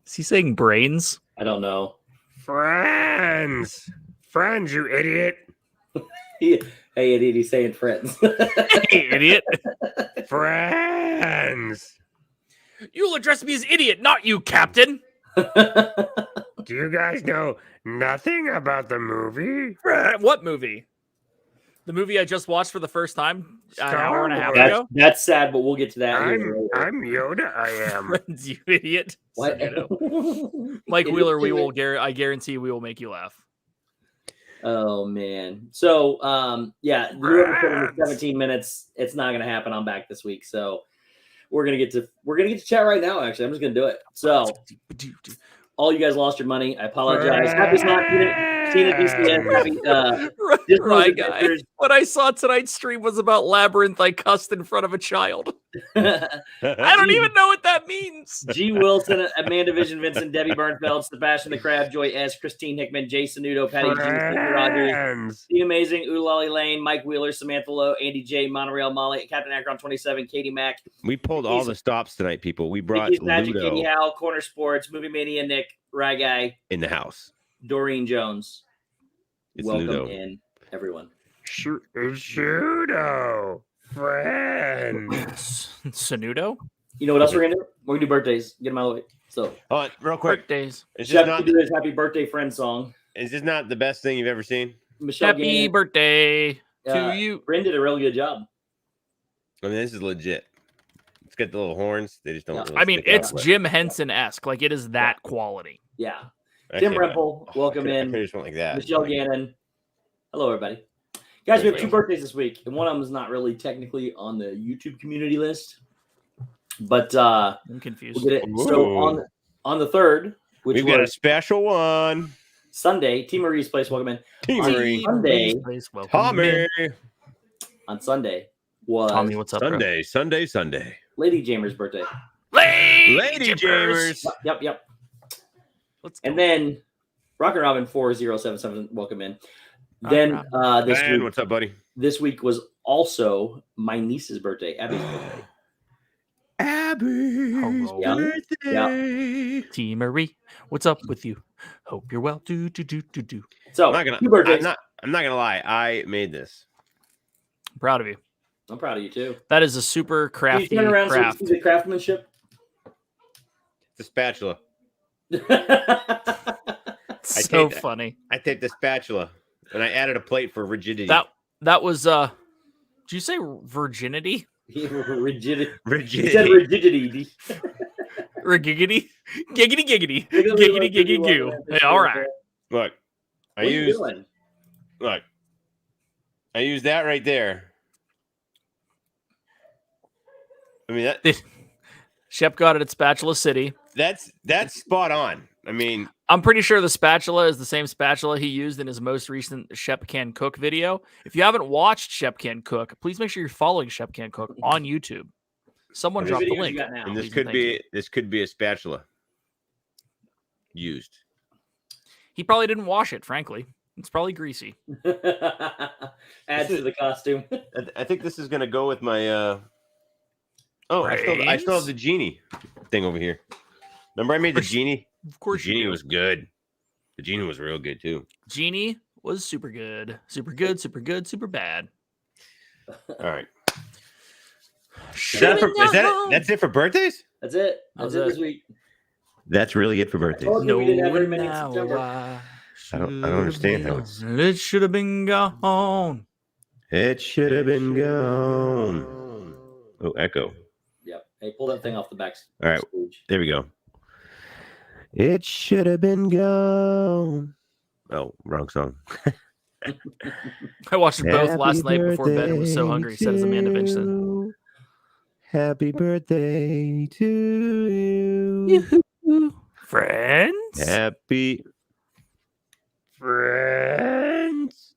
Is he saying brains? I don't know. Friends, you idiot. Hey, idiot, he's saying friends. Hey, idiot. Friends. You'll address me as idiot, not you, Captain. Do you guys know nothing about the movie? What movie? The movie I just watched for the first time an hour and a half Star Wars. ago? That's sad, but we'll get to that. I'm Yoda, I am. Friends, you idiot. What? Mike Wheeler, I guarantee we will make you laugh. Oh man. So yeah, whoever put in 17 minutes, it's not gonna happen. I'm back this week. So we're gonna get to chat right now, actually. I'm just gonna do it. So all you guys lost your money. I apologize. Happy Tina DCS. Happy Right, guy. What I saw tonight's stream was about Labyrinth. I cussed in front of a child. I don't even know what that means. G. Wilson, Amanda Vision Vincent, Debbie Bernfeld, Sebastian the Crab, Joy S, Christine Hickman, Jason Udo, Patty G, Steve Rogers, Steve Amazing, Ulali Lane, Mike Wheeler, Samantha Lowe, Andy J, Monorail Molly, Captain Akron 27, Katie Mack. We pulled all the stops tonight, people. We brought Mickey's Magic, Ludo Katie Howell, Corner Sports, Movie Mania, Nick, Rye Guy, in the house. Doreen Jones. It's Welcome Ludo. in, everyone. Shudo. Friends. Sanudo? You know what else we're gonna do? We're gonna do birthdays. Get them out of the way. So, real quick, birthdays. It's Shep just can do his happy birthday friend song. Is this not the best thing you've ever seen? Michelle Happy Gannon, birthday to you. Bryn did a really good job. I mean, this is legit. It's got the little horns. They just don't. Yeah. Really I mean, stick out, it's but- Jim Henson-esque. Like, it is that quality. Yeah. I Tim can't- Rempel, welcome I in. could've just went like that. Michelle Gannon. Hello, everybody. Guys, we have 2 birthdays this week, and one of them is not really technically on the YouTube community list, but I'm confused. we'll get it. So on the 3rd, which We've got a was special one. Sunday, T. Marie's place, welcome in. T. On Marie. Sunday, Tommy. on Sunday was Tommy, what's up, bro? Sunday. Lady Jamer's birthday. Lady Jamers. Yep. Let's go. And then Rockin' Robin 4077, welcome in. Then this Man, week, what's up, buddy? this week was also my niece's birthday, Abby's birthday. Abby. Hello. Yeah. T. Marie, what's up with you? Hope you're well. Do. So, I'm not gonna. 2 birthdays. I'm not gonna lie. I made this. I'm proud of you. I'm proud of you too. That is a super Can you crafty turn around craft. so you see the craftsmanship? The spatula. So funny. I take the spatula and I added a plate for rigidity. That was did you say virginity? Rigidity. Rigidity. He said rigidity. Giggity? Giggity goo. Hey, all right. Look, I What are you used doing? look. I used that right there. I mean that Shep got it at Spatula City. that's spot on. I mean, I'm pretty sure the spatula is the same spatula he used in his most recent Shep Can Cook video. If you haven't watched Shep Can Cook, please make sure you're following Shep Can Cook on YouTube. Someone How many drop the videos link. you got now? and this Please could and be thank this could be a spatula used. He probably didn't wash it, frankly. It's probably greasy. Adds to the costume. I think this is gonna go with my I still have the genie thing over here. Remember I made the genie? Of course, The genie was good. The genie was real good too. Genie was super good. Super good, super good, super bad. All right. Is that that's it for birthdays? That's it. That's it this week. That's really it for birthdays. told you we didn't have very No, many in now September. I don't understand how it's. It should have been gone. It should have been gone. Oh, echo. Yep. Hey, pull that thing off the back. All right. Stage. There we go. It should have been gone. Oh, wrong song. I watched them both last night before bed and was so hungry, says Amanda Vincent. Happy birthday to you. Friends? Happy friends.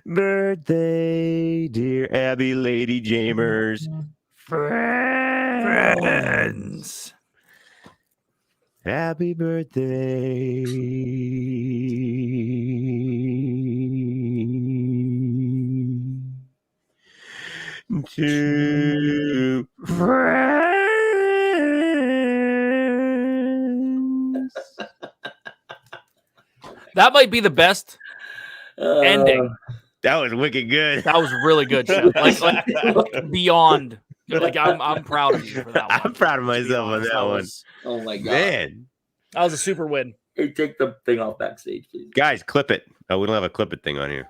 Birthday, dear Abby Lady Jamers. Friends. Happy birthday to friends. That might be the best ending. That was wicked good. That was really good, Shep. Like beyond. Like I'm proud of you for that one. I'm proud of to be myself on honest. that one. Oh my god, Man. That was a super win. Hey, take the thing off backstage, please. Guys, clip it. Oh, we don't have a clip it thing on here.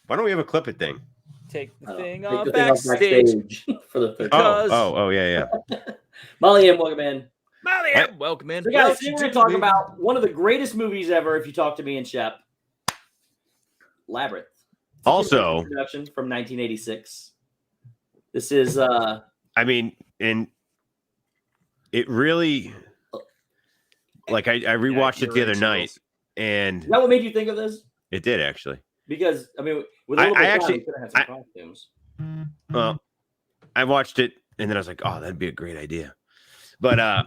Why don't we have a clip it thing? Take the thing Take off the thing off backstage. for the third. Oh, yeah. Molly M, welcome in. Molly, welcome in. So guys, today we're going to talk about one of the greatest movies ever. If you talk to me and Shep, Labyrinth. Also, production from 1986. This is I mean, and it really, like, I rewatched it the other night, and is that what made you think of this? it did actually. Because I mean, with a little bit of time, we could have had some costumes. Well, I watched it, and then I was like, "Oh, that'd be a great idea," but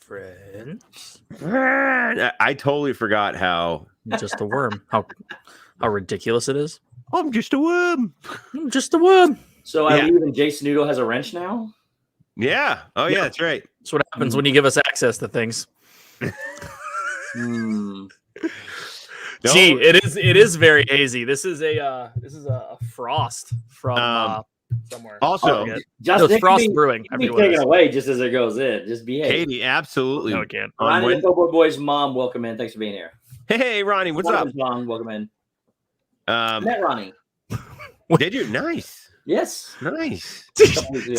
Friends. I totally forgot how Just a worm. How ridiculous it is. I'm just a worm. I'm just a worm. So I leave, and Jay Snudo has a wrench now. Yeah. Oh, yeah. That's right. That's what happens when you give us access to things. No. Gee, it is very hazy. This is a frost from somewhere. Also, it's Frost Brewing. Be taken away just as it goes in. Just behave. Katie, absolutely. No, it can't. Ronnie, the Cowboy Boy's mom, welcome in. Thanks for being here. Hey, Ronnie, what's up? Mom, welcome in. Met Ronnie. Did you? Nice. Yes. Nice. Did you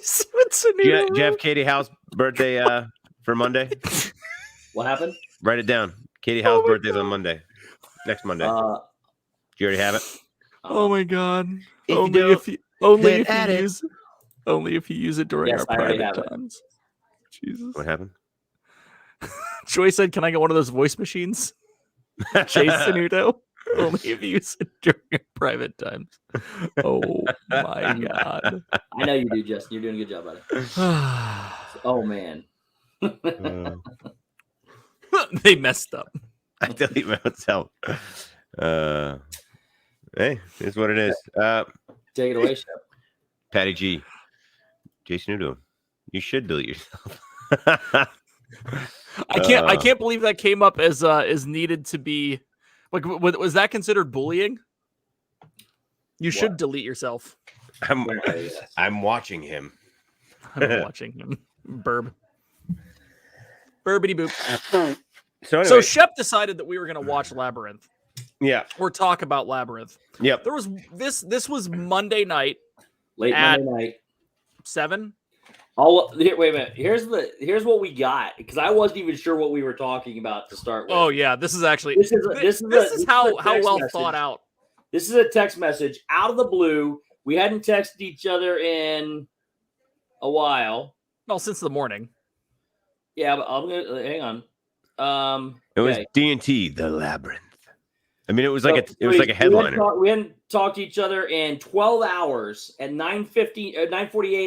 see what's in Do you have Katie Howe's birthday for Monday? What happened? Write it down. Katie Howe's birthday's on Monday. Next Monday. Do you already have it? Oh my god. If Only if you use it during our private times. Jesus. What happened? Joy said, "Can I get one of those voice machines?" Chase Sanudo. Only if you use it during your private times. Oh my god. I know you do, Justin. You're doing a good job, buddy. Oh man. They messed up. I delete myself. Hey, it's what it is. Take it away, Shep. Patty G. Jason Udo. You should delete yourself. I can't believe that came up as needed to be. Like, was that considered bullying? You should delete yourself. I'm watching him. I'm watching him. Burbity boop. So, anyway. So Shep decided that we were going to watch Labyrinth. Yeah. Or talk about Labyrinth. Yep. There was this was Monday night. Late Monday night. 7. Wait a minute. Here's what we got, because I wasn't even sure what we were talking about to start with. Oh yeah, this is actually this is how well message. thought out. This is a text message out of the blue. We hadn't texted each other in a while. Well, since the morning. Yeah, but I'm gonna hang on. It was DNT, the Labyrinth. I mean, it was like a headliner. We hadn't talked to each other in 12 hours at 9:48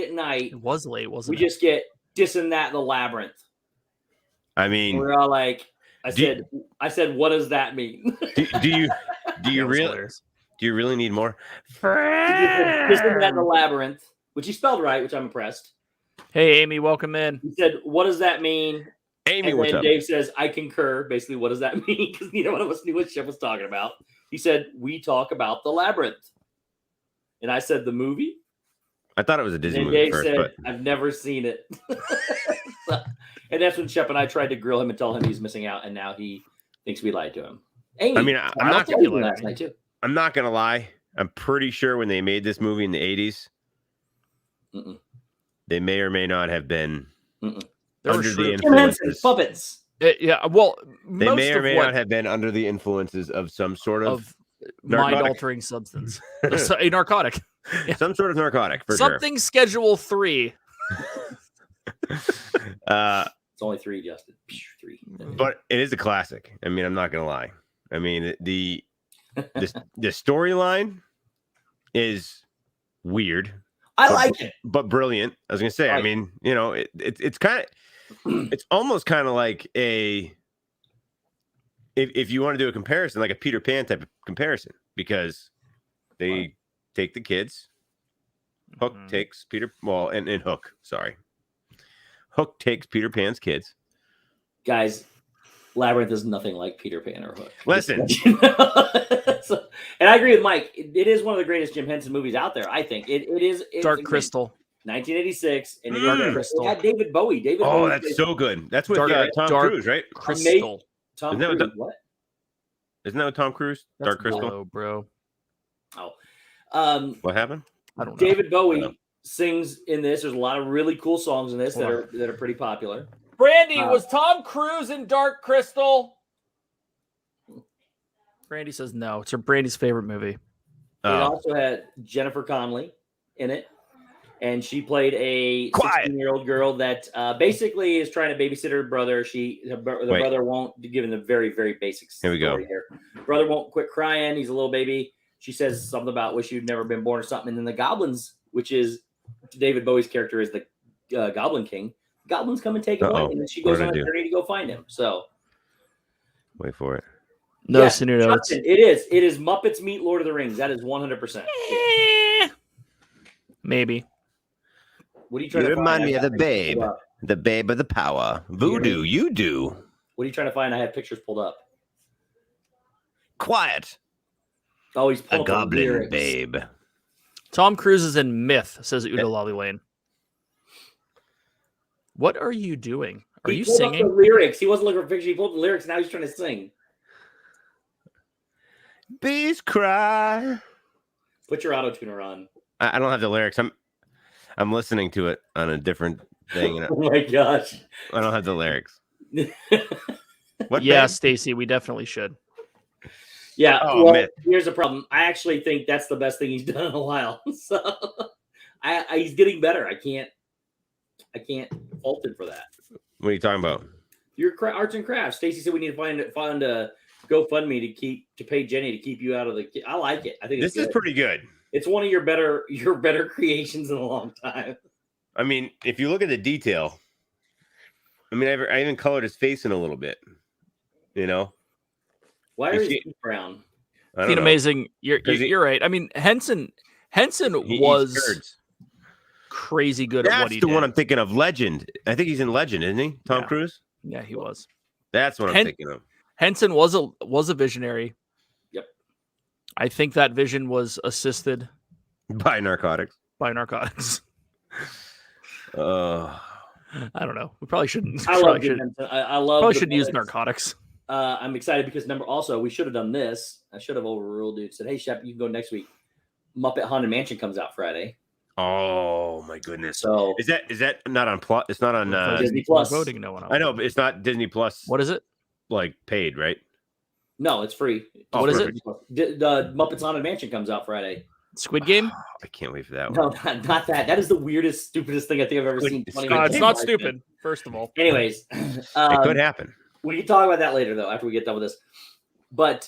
at night. It was late, wasn't it? We just get dissing that the Labyrinth. I mean, we're all like, I said, what does that mean? do you really need more? Dissing that the Labyrinth, which he spelled right, which I'm impressed. Hey, Amy, welcome in. He said, what does that mean? Amy, and what's then up? Dave says, I concur. Basically, what does that mean? Because neither one of us knew what Shep was talking about. He said, we talk about the Labyrinth. And I said, the movie? I thought it was a Disney movie Dave first, said, but I've never seen it. And that's when Shep and I tried to grill him and tell him he's missing out, and now he thinks we lied to him. Amy, I mean, I'm not going to last night too. I'm not gonna lie. I'm pretty sure when they made this movie in the 80s, they may or may not have been under the influences. Puppets. Yeah, well, they may or may not have been under the influences of some sort of mind-altering substance, a narcotic, some sort of narcotic, for something sure. Schedule 3. It's only 3, Justin. 3. But it is a classic. I mean, I'm not gonna lie. I mean, the storyline is weird. I like it, but brilliant. I was gonna say. I mean, you know, it's kind of, it's almost kind of like a, if you want to do a comparison, like a Peter Pan type of comparison, because they take the kids. Hook takes Peter. Well, and Hook. Sorry, Hook takes Peter Pan's kids, guys, Labyrinth is nothing like Peter Pan or Hook. Listen. So, and I agree with Mike. It is one of the greatest Jim Henson movies out there. I think it is. Dark Crystal. 1986, and Crystal. it had David Bowie. Oh, that's so good. That's with Tom Cruise, right? Crystal. Tom Cruise. What? Isn't that with Tom Cruise? That's Dark Crystal. Low, bro. Oh, what happened? I don't know. David Bowie sings in this. There's a lot of really cool songs in this that are pretty popular. Brandy, was Tom Cruise in Dark Crystal? Brandy says no. It's her Brandy's favorite movie. It also had Jennifer Connelly in it, and she played a 16-year-old girl that basically is trying to babysit her brother. The brother won't, given the very, very basic story here. Brother won't quit crying. He's a little baby. She says something about wish you'd never been born or something. And then the goblins, which is David Bowie's character, is the Goblin King. Goblins come and take him away, and then she goes on a journey to go find him. So, wait for it. No, Justin, it is. It is Muppets meet Lord of the Rings. That is 100%. Maybe. What are you trying to remind me of the babe of the power. Voodoo, you do. What are you trying to find? I have pictures pulled up. Quiet. Oh, he's a goblin babe. Tom Cruise is in Myth, says Udo Lolly Lane. What are you doing? Are you singing? Up the lyrics. He wasn't looking for pictures. He pulled up the lyrics. Now he's trying to sing. Bees cry. Put your auto-tuner on. I don't have the lyrics. I'm listening to it on a different thing. Oh my gosh. I don't have the lyrics. Stacy, we definitely should. Yeah. Here's the problem. I actually think that's the best thing he's done in a while. So he's getting better. I can't fault him for that. What are you talking about? Your arts and crafts. Stacy said we need to find a GoFundMe to pay Jenny to keep you out of the. I like it. I think this is pretty good. It's one of your better creations in a long time. I mean, if you look at the detail, I mean, I even colored his face in a little bit. You know, why are his teeth brown? Amazing. You're right. I mean, Henson was crazy good at what he did. That's the one I'm thinking of. Legend. I think he's in Legend, isn't he? Tom Cruise. Yeah, he was. That's what I'm thinking of. Henson was a visionary. Yep. I think that vision was assisted by narcotics. I don't know. We probably shouldn't. I love. Probably shouldn't use narcotics. I'm excited because we should have done this. I should have overruled it. Said, "Hey, Shep, you can go next week." Muppet Haunted Mansion comes out Friday. Oh my goodness! So is that not on Plus? It's not on Disney Plus. Voting no one else. I know, but it's not Disney Plus. What is it? Like paid, right? No, it's free. What is it? The Muppets Haunted Mansion comes out Friday. Squid Game? I can't wait for that one. No, not that. That is the weirdest, stupidest thing I think I've ever seen. It's not stupid, first of all. Anyways. It could happen. We can talk about that later, though, after we get done with this. But,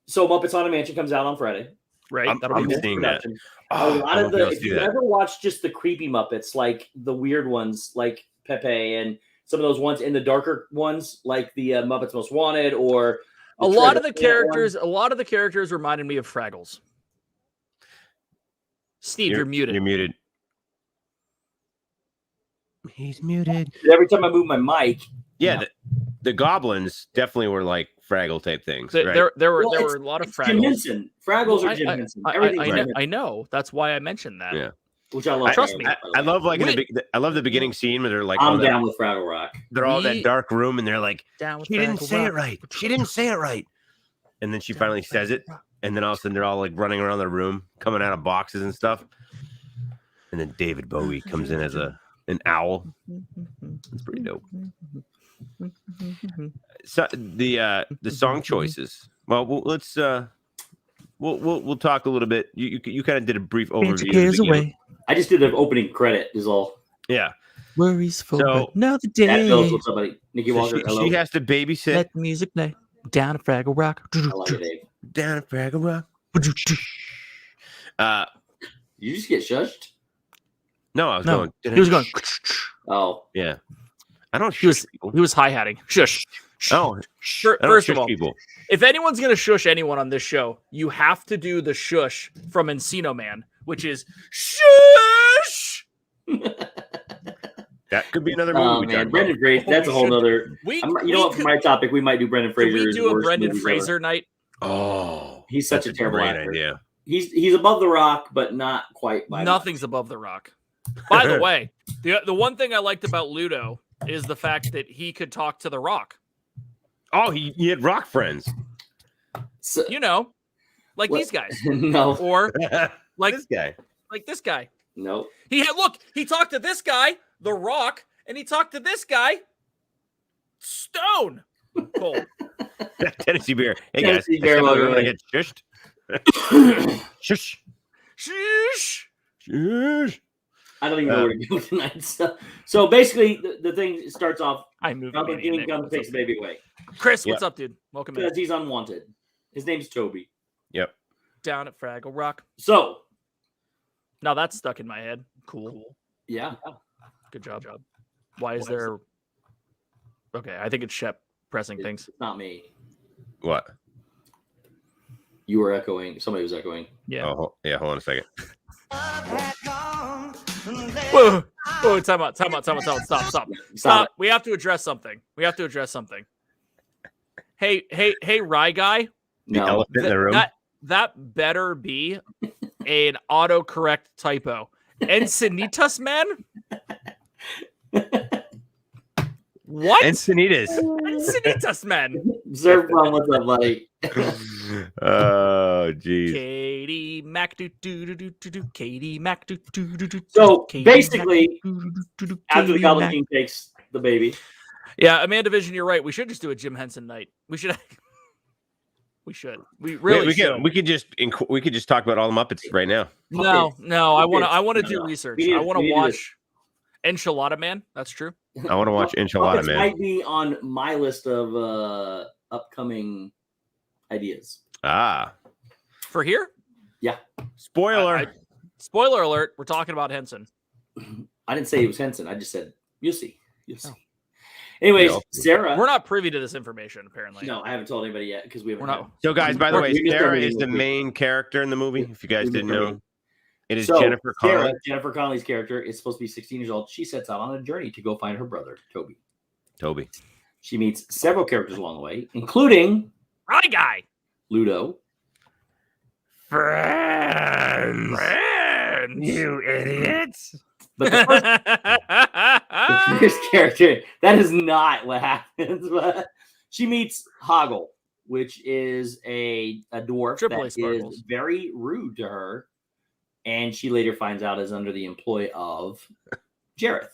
so Muppets Haunted Mansion comes out on Friday. Right. I'm seeing that. A lot of if you ever watch just the creepy Muppets, like the weird ones, like Pepe and some of those ones, and the darker ones, like the Muppets Most Wanted, or a lot of the characters reminded me of Fraggles. Steve, you're muted. You're muted. He's muted. Every time I move my mic. Yeah, the goblins definitely were like Fraggle type things. There right? were a lot of Fraggles. Jim Henson. Fraggles are Jim Henson. I know. That's why I mentioned that. Yeah. Which I love. Trust me. I love I love the beginning scene where they're like, I'm down with Fraggle Rock. They're all in that dark room and they're like, she didn't say it right. She didn't say it right. And then she finally says it. And then all of a sudden they're all like running around the room, coming out of boxes and stuff. And then David Bowie comes in as an owl. It's pretty dope. So the song choices. Well, let's we'll talk a little bit. You kind of did a brief overview. I just did the opening credit. Is all. Yeah. Worries for another day. What's up, buddy? Nikki Walker. She has to babysit. Let the music play. Down at Fraggle Rock. I like it, Dave. Down at Fraggle Rock. You just get shushed? No, I was going. He was going. Oh, yeah. I don't. He was hi-hatting. Shush. Oh, first of all, people. If anyone's gonna shush anyone on this show, you have to do the shush from Encino Man, which is shush. That could be another movie. Oh we man, talk Brendan Fraser. That's a whole nother. You know what? For my topic, we might do Brendan Can Fraser's we do a worst Brendan movies Fraser ever. night? Oh, He's such that's a terrible great actor. idea. He's above The Rock, but not quite. By Nothing's much. above The Rock. By the way, the one thing I liked about Ludo is the fact that he could talk to The Rock. Oh, he had rock friends. So, You know, like what? these guys, No, or like This guy. like this guy. no. He talked to this guy, The Rock, and he talked to this guy, Stone Cold. Tennessee Bear. Hey Tennessee guys, Bear, I welcome want to in. get shushed. Shush. Sheesh. Shush. I don't even know where to go tonight. So basically, the thing starts off. I moved. Falcon King comes, takes the baby away Chris, what's up, dude? Welcome in. because he's unwanted. His name's Toby. Yep. Down at Fraggle Rock. So Now that's stuck in my head. Cool. yeah, Good job. Why is there? Okay, I think it's Shep pressing things. it's not me. What? You were echoing. Somebody was echoing. Yeah. Oh, yeah. Hold on a second. Whoa. Whoa, time out. Stop. Stop. We have to address something. Hey, Rye guy. The No, elephant in the room. That better be an autocorrect typo. Encinitas, man? What? Encinitas. Encinitas, man. Sir, what's up, buddy? Oh, jeez. Katie Mac do do do do do do. Katie Mac do do do do. So Katie basically, Mac, do, do, do, after the Katie Goblin Mac. King takes the baby, Yeah, Amanda Vision, you're right. We should just do a Jim Henson night. We should. We should. We really we should. could just talk about all the Muppets right now. No. I want to No, do no. research. We need- I want we to need to- watch Enchilada Man. That's true. I want to watch Enchilada Muppets Man. might be on my list of upcoming ideas. Ah, For here, spoiler. spoiler alert. We're talking about Henson. I didn't say it was Henson. I just said you'll see. You'll see. Anyways, Yeah. Sarah. We're not privy to this information, apparently. No, I haven't told anybody yet because we haven't. We're not. So, guys, by the way, We missed our Sarah meeting is the this week. main character in the movie. If you guys We didn't missed our know, meeting. it is So, Jennifer Sarah, Connelly. Jennifer Connelly's character is supposed to be 16 years old. She sets out on a journey to go find her brother, Toby. Toby. She meets several characters along the way, including Rye guy. Ludo. Friends. You idiots. But the first character, that is not what happens. But she meets Hoggle, which is a dwarf Triple A that sparkles. is very rude to her. And she later finds out is under the employ of Jareth.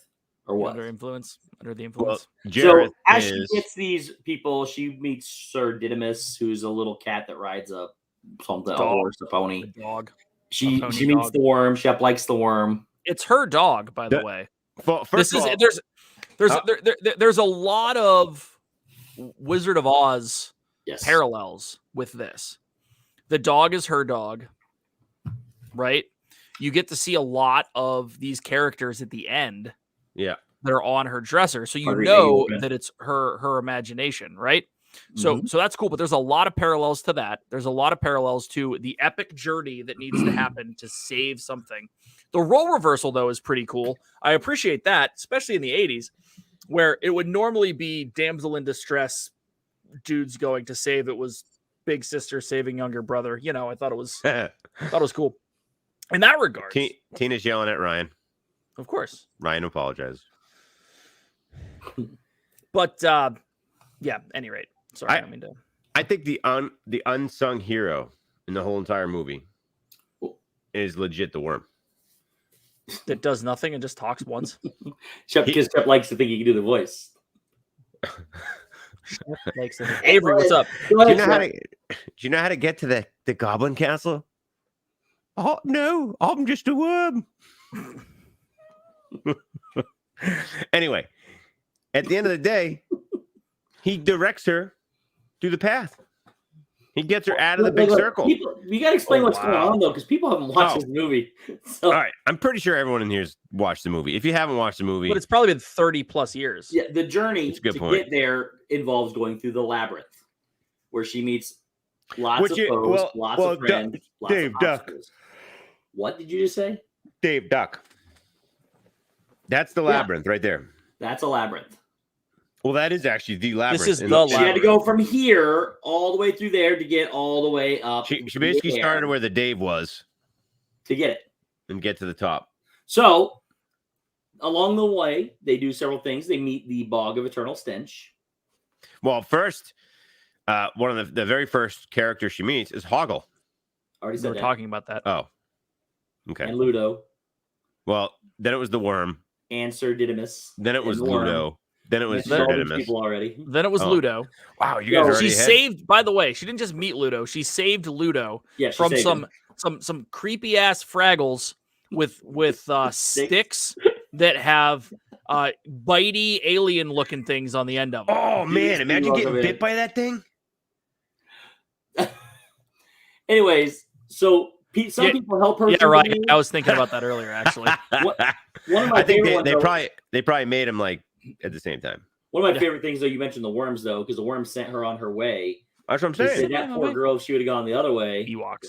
Or what? Under influence. Under the Well, influence. Jareth So as is she gets these people, she meets Sir Didymus, who's a little cat that rides a something, a Dog. horse, a pony. The dog. She pony meets dog. the worm. Shep likes the worm. It's her dog, by the That- way. well, This first of is all, there's a lot of Wizard of Oz Yes. parallels with this. The dog is her dog, right? You get to see a lot of these characters at the end yeah. that are on her dresser, so you Hungry know Baby. that it's her imagination, right? Mhm. So that's cool, but there's a lot of parallels to that. There's a lot of parallels to the epic journey that needs to happen to save something. The role reversal, though, is pretty cool. I appreciate that, especially in the 80s, where it would normally be damsel in distress, dudes going to save. It was big sister saving younger brother. You know, I thought it was cool. In that regard, Tina's yelling at Ryan. of course. Ryan apologized. But yeah, any rate. Sorry, I don't mean to. I think the unsung hero in the whole entire movie is legit the worm. That does nothing and just talks once. Shep likes to think he can do the voice. Avery, what's up? Go Do ahead, you know how Shep. to? Do you know how to get to the Goblin Castle? Oh no, I'm just a worm. Anyway, at the end of the day, he directs her through the path. He gets her out of the big Look, circle. people- you got to explain Oh, what's going wow. on, though, because people haven't watched Oh. this movie. So, All right, I'm pretty sure everyone in here's watched the movie. If you haven't watched the movie, But it's probably been 30 plus years. yeah, the journey That's a good to point. get there involves going through the labyrinth, where she meets lots Would of you- foes, well, lots of Duck- friends, lots Dave, of Duck. obstacles. What did you just say? Dave Duck. That's the labyrinth right there. That's a labyrinth. Well, that is actually the labyrinth. is And the She had to go from here all the way through there to get all the way up. She basically there started where the Dave was to get it. and get to the top. So along the way, they do several things. They meet the Bog of Eternal Stench. Well, first, one of the very first characters she meets is Hoggle. Already We said were that. talking about that. Oh, okay. And Ludo Well, then it was the worm. and Sir Didymus. Then it was and Worm. Ludo. Then it was Mentioned all these Didymus. people already. Then it was Oh. Ludo. Wow, you No, guys already She had... saved. By the way, she didn't just meet Ludo. She saved Ludo Yeah, she from saved him. some creepy ass Fraggles with sticks that have bitey alien looking things on the end of them. Oh man, imagine Ludo getting of it. bit by that thing. Anyways, so some Yeah, people help her. Yeah, through right. the- I was thinking about that earlier, actually. One of my I think favorite ones, they though- probably made him like at the same time. One of my favorite things, though, you mentioned the worms, though, because the worms sent her on her way. That's what I'm They saying. said that poor girl, if she would have gone the other way, Ewoks.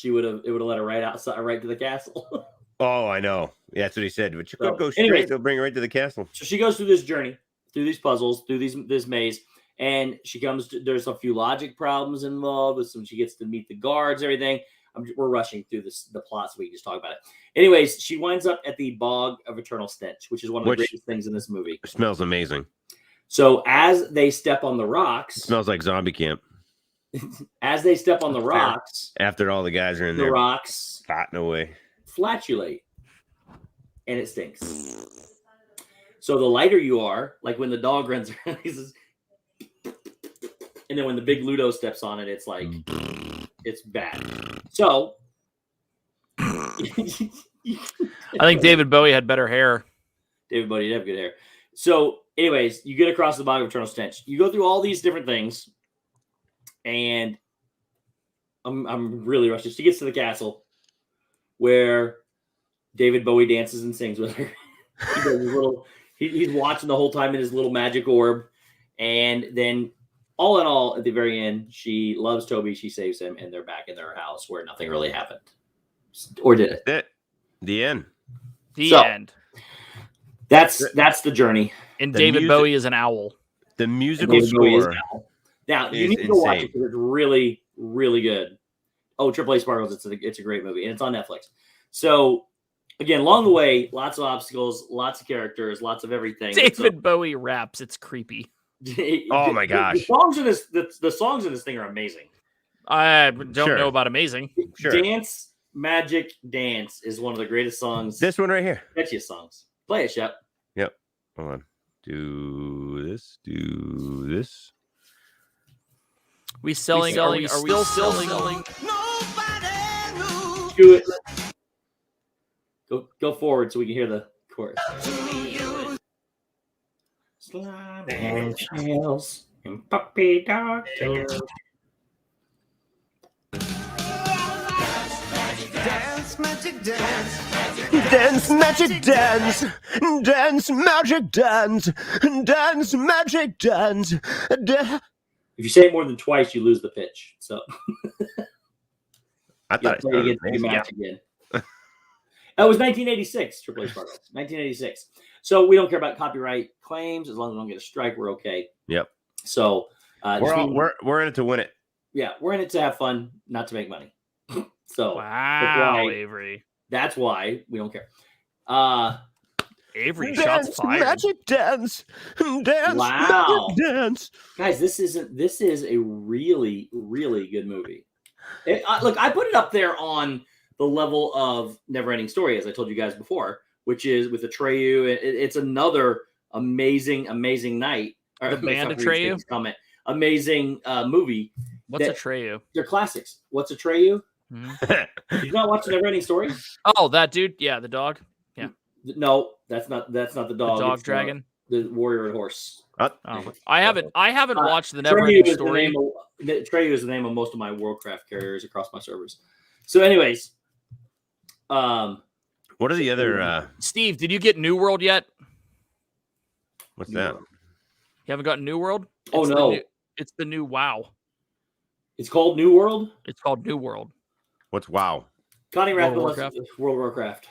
it would have let her right outside, right to the castle. Oh, I know. Yeah, that's what he said. But you So, could go straight. anyways. They'll bring her right to the castle. So she goes through this journey, through these puzzles, through this maze, and she comes to, there's a few logic problems involved with some. She gets to meet the guards, everything. We're rushing through the plot so we can just talk about it. Anyways, she winds up at the Bog of Eternal Stench, which is one of the greatest things in this movie. It smells amazing. So as they step on the rocks, It smells like zombie camp. as they step on the rocks, After all the guys are in the there rocks fighting away. flatulate, and it stinks. So the lighter you are, like when the dog runs around, he says, and then when the big Ludo steps on it, it's like it's bad. So I think David Bowie had better hair. David Bowie, you have good hair. So, anyways, you get across the Bog of Eternal Stench. You go through all these different things, and I'm really rushing. She gets to the castle where David Bowie dances and sings with her. He does his little. He's watching the whole time in his little magic orb, and then all in all, at the very end, she loves Toby. She saves him, and they're back in their house where nothing really happened, or did it? That's it. The end. The end. That's the journey. And The David music- Bowie is an owl. The musical David Bowie is score. Now you is need to go watch insane. it because it's really, really good. Oh, Triple A Sparkles, it's a great movie, and it's on Netflix. So again, along the way, lots of obstacles, lots of characters, lots of everything. David Bowie raps. It's creepy. Oh my gosh. The songs in this thing are amazing. I don't Sure. know about amazing. Sure. Dance Magic Dance is one of the greatest songs. This one right here. catchiest songs. Play it, Shep. Hold on. Do this. Do this. We selling? Are we still selling? Do it. Go forward so we can hear the chorus. Slime and shells and puppy dog tails. Dance, magic dance. Dance, magic dance. Dance, magic dance. Dance, magic dance. If you say it more than twice, you lose the pitch. So I you thought gotta it play sounded again to amazing. match again. That was 1986, Triple A Sparkles. 1986. So we don't care about copyright claims. As long as we don't get a strike, we're okay. Yep. So We're in it to win it. yeah, we're in it to have fun, not to make money. So Wow, why- Avery. that's why we don't care. Avery shots fired. dance. Dance, Wow. magic dance. Guys, this is a really, really good movie. Look, I put it up there on the level of Neverending Story, as I told you guys before, which is with Atreyu. It's another amazing, amazing night. The band Atreyu? Comment. Amazing movie. What's that- Atreyu? They're classics. What's Atreyu? Mhm. Did you not watch the Neverending Story? Oh, that dude. Yeah, the dog. No, that's not the The dog. dog It's dragon. the warrior and horse. Oh, I haven't watched the Atreyu Neverending is the Story. name of- Atreyu is the name of most of my Worldcraft carriers across my servers. So, anyways, What are the other? Steve, did you get New World yet? What's New that? World. You haven't gotten New World? Oh, It's the no. it's the new WoW. It's called New World. It's called New World. What's wow? Connie World of Rathbone, Warcraft. World of Warcraft.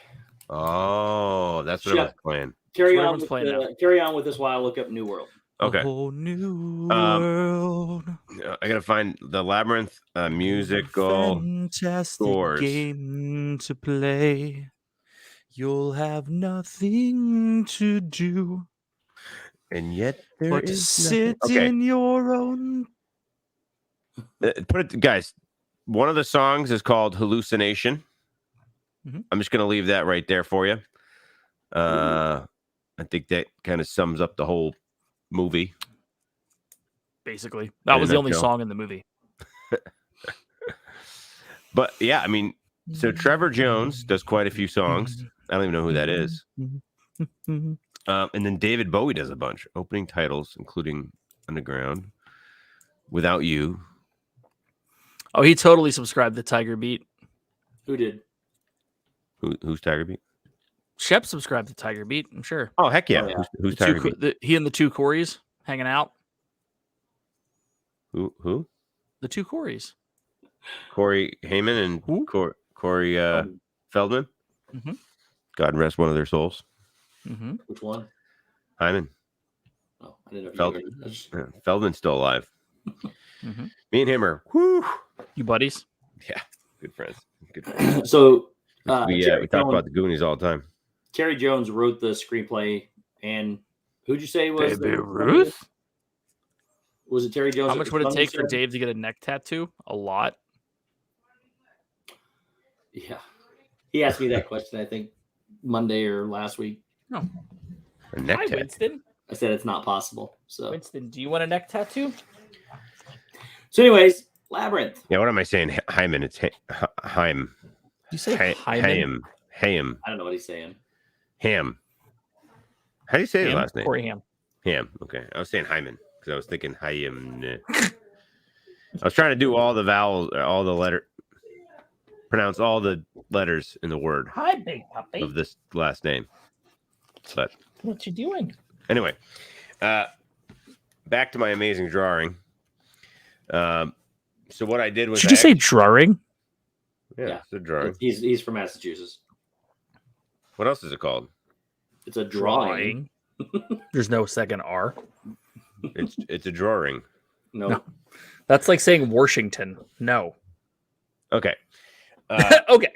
Oh, that's what I was playing. Carry That's what on, everyone's playing now. carry on with this while I look up New World. Okay. A whole new world. I gotta find the Labyrinth musical Fantastic scores. game to play. You'll have nothing to do And yet there but to is sit nothing. Okay. in your own. Put it, guys. One of the songs is called Hallucination. Mhm. I'm just gonna leave that right there for you. I think that kind of sums up the whole movie. Basically, that In a was the only nutshell. song in the movie. But yeah, I mean, so Trevor Jones does quite a few songs. I don't even know who that is. And then David Bowie does a bunch. Opening titles, including Underground, Without You. Oh, he totally subscribed to Tiger Beat. Who did? Who's Tiger Beat? Shep subscribed to Tiger Beat, I'm sure. Oh, heck yeah. Oh, yeah. Who's The Tiger two, Beat? he and the two Corys hanging out. Who? The two Corys. Corey Heyman and Who? Corey Feldman. Mhm. God rest one of their souls. Mm-hmm. Which one? Hyman. Oh, I didn't know if Feldman. you heard. Yeah, Feldman's still alive. Mm-hmm. Me and him are You buddies? yeah, good friends. Good friends. So we Terry talk Jones- about the Goonies all the time. Terry Jones wrote the screenplay, and who'd you say was Baby the- Ruth? Was it Terry Jones? How that much was would it sung take for this? Dave to get a neck tattoo? A lot. Yeah, he asked me that question. I think Monday or last week. No. A neck Hi, tattoo. Winston. I said it's not possible. So, Winston, do you want a neck tattoo? anyways, Labyrinth. Yeah, what am I saying? Hyman. It's Haim. You say Hyman? Haim. I don't know what he's saying. Ham. How do you say his Ham? last name? Corey Ham. Ham. Okay. I was saying Hyman because I was thinking Haim. I was trying to do all the vowels, all the letter, pronounce all the letters in the word Hi, big puppy. of this last name. But What you doing? anyway, back to my amazing drawing. So what I did was Did you say drawing? yeah, it's a drawing. He's from Massachusetts. What else is it called? It's a drawing. There's no second R. It's a drawing. No. That's like saying Washington. No. Okay. Okay.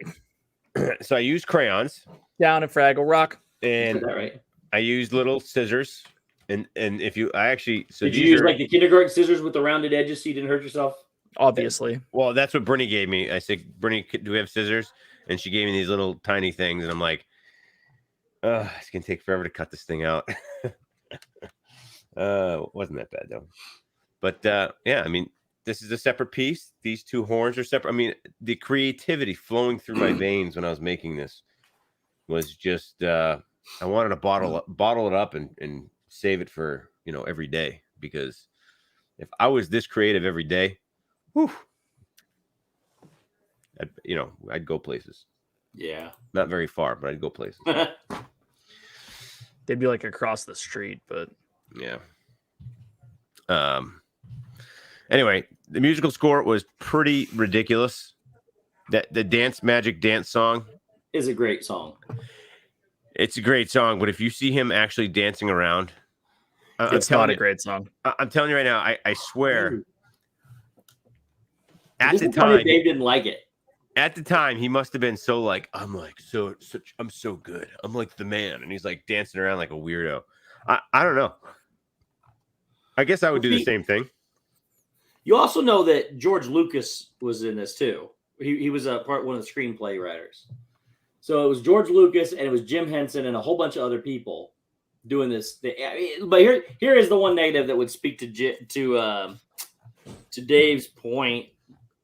So I used crayons Down in Fraggle Rock. Is and that right? I used little scissors. And if you, I actually, so Did you these use are, like the kindergarten scissors with the rounded edges so you didn't hurt yourself? Obviously. well, that's what Brittany gave me. I said, Brittany, do we have scissors? And she gave me these little tiny things. And I'm like, it's going to take forever to cut this thing out. Wasn't that bad though. But yeah, I mean, this is a separate piece. These two horns are separate. I mean, the creativity flowing through my veins when I was making this was just, I wanted to bottle it up and save it for, every day, because if I was this creative every day, whew, I'd go places. Yeah. Not very far, but I'd go places. They'd be like across the street, but Yeah. Anyway, the musical score was pretty ridiculous. That the Magic Dance song Is a great song. It's a great song, but if you see him actually dancing around, it's not a great song. I'm telling you right now, I swear. At Just the tell me time, Dave didn't like it. At the time, he must have been so like, I'm so good. I'm like the man, and he's like dancing around like a weirdo. I don't know. I guess I would do the same thing. You also know that George Lucas was in this too. He was one of the screenplay writers. So it was George Lucas and it was Jim Henson and a whole bunch of other people doing this. But here is the one negative that would speak to Dave's point.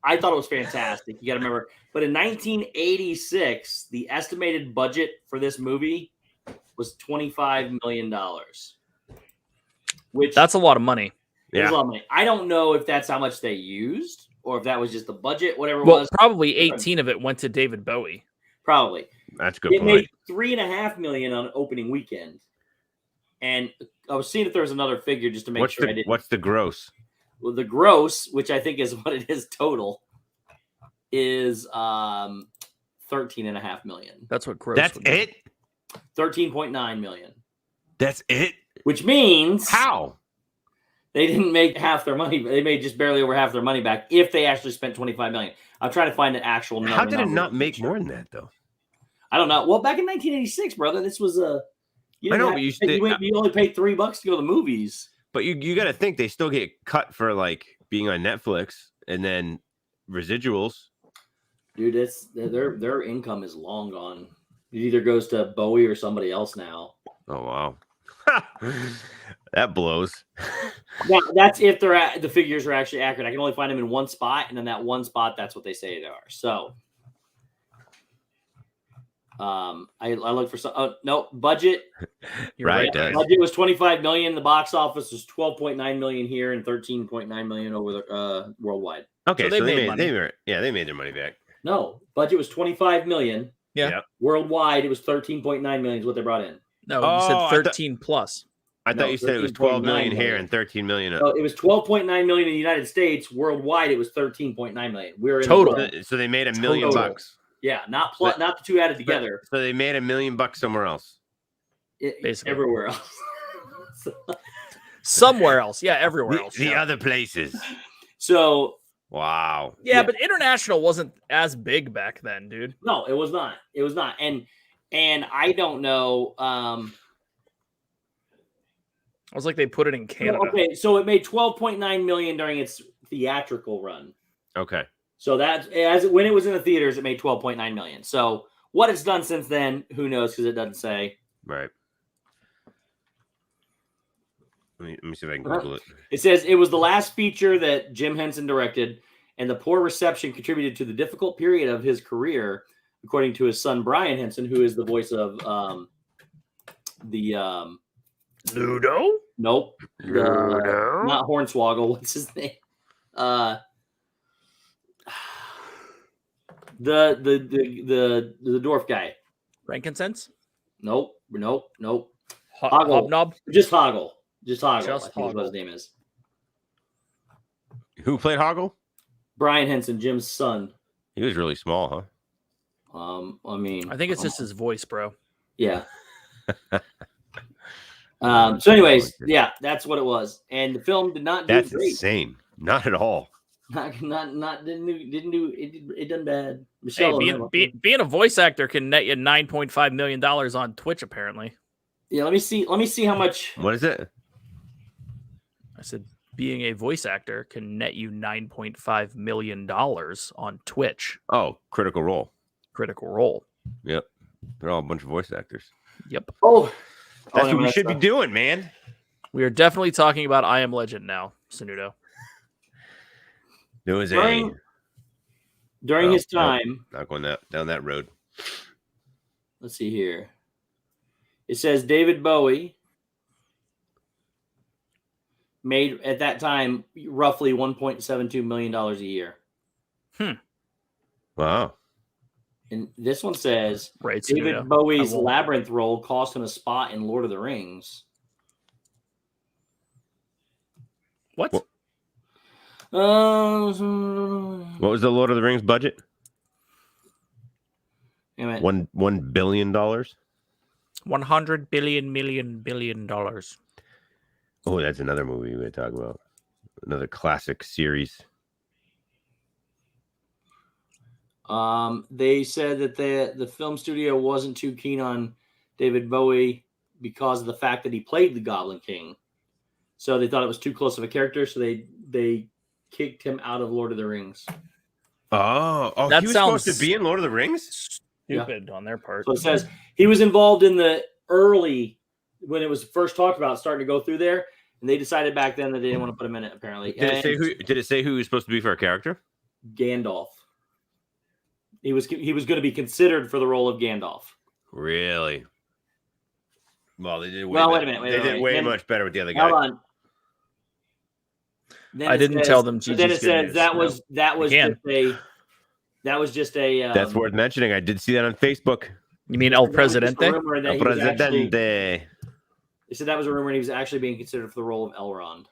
I thought it was fantastic. You got to remember. But in 1986, the estimated budget for this movie was $25 million. Which that's a lot of money. Yeah. A lot of money. I don't know if that's how much they used or if that was just the budget, whatever it well, was. Probably 18 of it went to David Bowie. Probably. That's a good point. It made $3.5 million on opening weekend. And I was seeing if there was another figure just to make sure I didn't. What's the gross? Well, the gross, which I think is what it is total, is $30 13.5 million. That's what gross. That's would be. it. 13.9 million. That's it. Which means How? they didn't make half their money. They made just barely over half their money back if they actually spent 25 million. I'm trying to find an actual number. How did it not make more than that though? I don't know. Well, back in 1986, brother, this was a. I know, but you only paid $3 to go to the movies. But you got to think they still get cut for like being on Netflix and then residuals. Dude, it's their income is long gone. It either goes to Bowie or somebody else now. Oh wow, that blows. Now, that's if the figures are actually accurate. I can only find them in one spot, and then that one spot, that's what they say they are. So, I look for some. Oh no, budget. Right, budget was 25 million. The box office was 12.9 million here and 13.9 million over the worldwide. Okay, so they made money. they made their money back. No, budget was 25 million. Yeah. Worldwide, it was 13.9 million is what they brought in. No, you said 13 plus. I thought you said it was 12 million here and 13 million. No, it was 12.9 million in the United States. Worldwide, it was 13.9 million. We're in Total. So they made $1 million. Yeah, not the two added together. So they made $1 million somewhere else. Basically. Everywhere else. Somewhere else. Yeah, everywhere else. The other places. So. Wow. Yeah, but international wasn't as big back then, dude. No, it was not. It was not. And I don't know. I was like they put it in Canada. Okay, so it made 12.9 million during its theatrical run. Okay. So that's when it was in the theaters, it made 12.9 million. So what it's done since then, who knows? Because it doesn't say. Right. Let me see if I can Google it. It says it was the last feature that Jim Henson directed, and the poor reception contributed to the difficult period of his career, according to his son Brian Henson, who is the voice of Ludo? Nope. Ludo? Not Hornswoggle. What's his name? The dwarf guy. Frankincense? Nope. Hoggle. Hobnob? Just Hoggle. I think is what his name is. Who played Hoggle? Brian Henson, Jim's son. He was really small, huh? I mean, I think it's just his voice, bro. Yeah. So, anyways, yeah, that's what it was, and the film did not do That's great. insane. Not at all. Didn't do it done bad. Hey, Michelle, being a voice actor can net you $9.5 million on Twitch, apparently. yeah. Let me see how much. What is it? I said being a voice actor can net you $9.5 million on Twitch. Oh, Critical Role. Critical Role. Yep. They're all a bunch of voice actors. Yep. That's what we should be doing, man. We are definitely talking about I Am Legend now, Sanudo. There was during his time. Not going down that road. Let's see here. It says David Bowie made at that time roughly $1.72 million a year. Wow. And this one says right, David Bowie's Labyrinth role cost him a spot in Lord of the Rings. What? What was the Lord of the Rings budget? $1 billion. $100 billion. Oh, that's another movie we talk about. Another classic series. They said that the film studio wasn't too keen on David Bowie because of the fact that he played the Goblin King. So they thought it was too close of a character, so they kicked him out of Lord of the Rings. Oh, that he was sounds supposed to be in Lord of the Rings? Stupid on their part. So it says he was involved in the early, when it was first talked about, starting to go through there, and they decided back then that they didn't want to put him in it, apparently. Did it say who he was supposed to be for a character? Gandalf. He was going to be considered for the role of Gandalf. Really? Well, they did. Wait a minute. They did way much better with the other guy. Hold on. I didn't tell them. Then it says that was just a. That's worth mentioning. I did see that on Facebook. You mean El Presidente? El Presidente. They said that was a rumor, and he was actually being considered for the role of Elrond.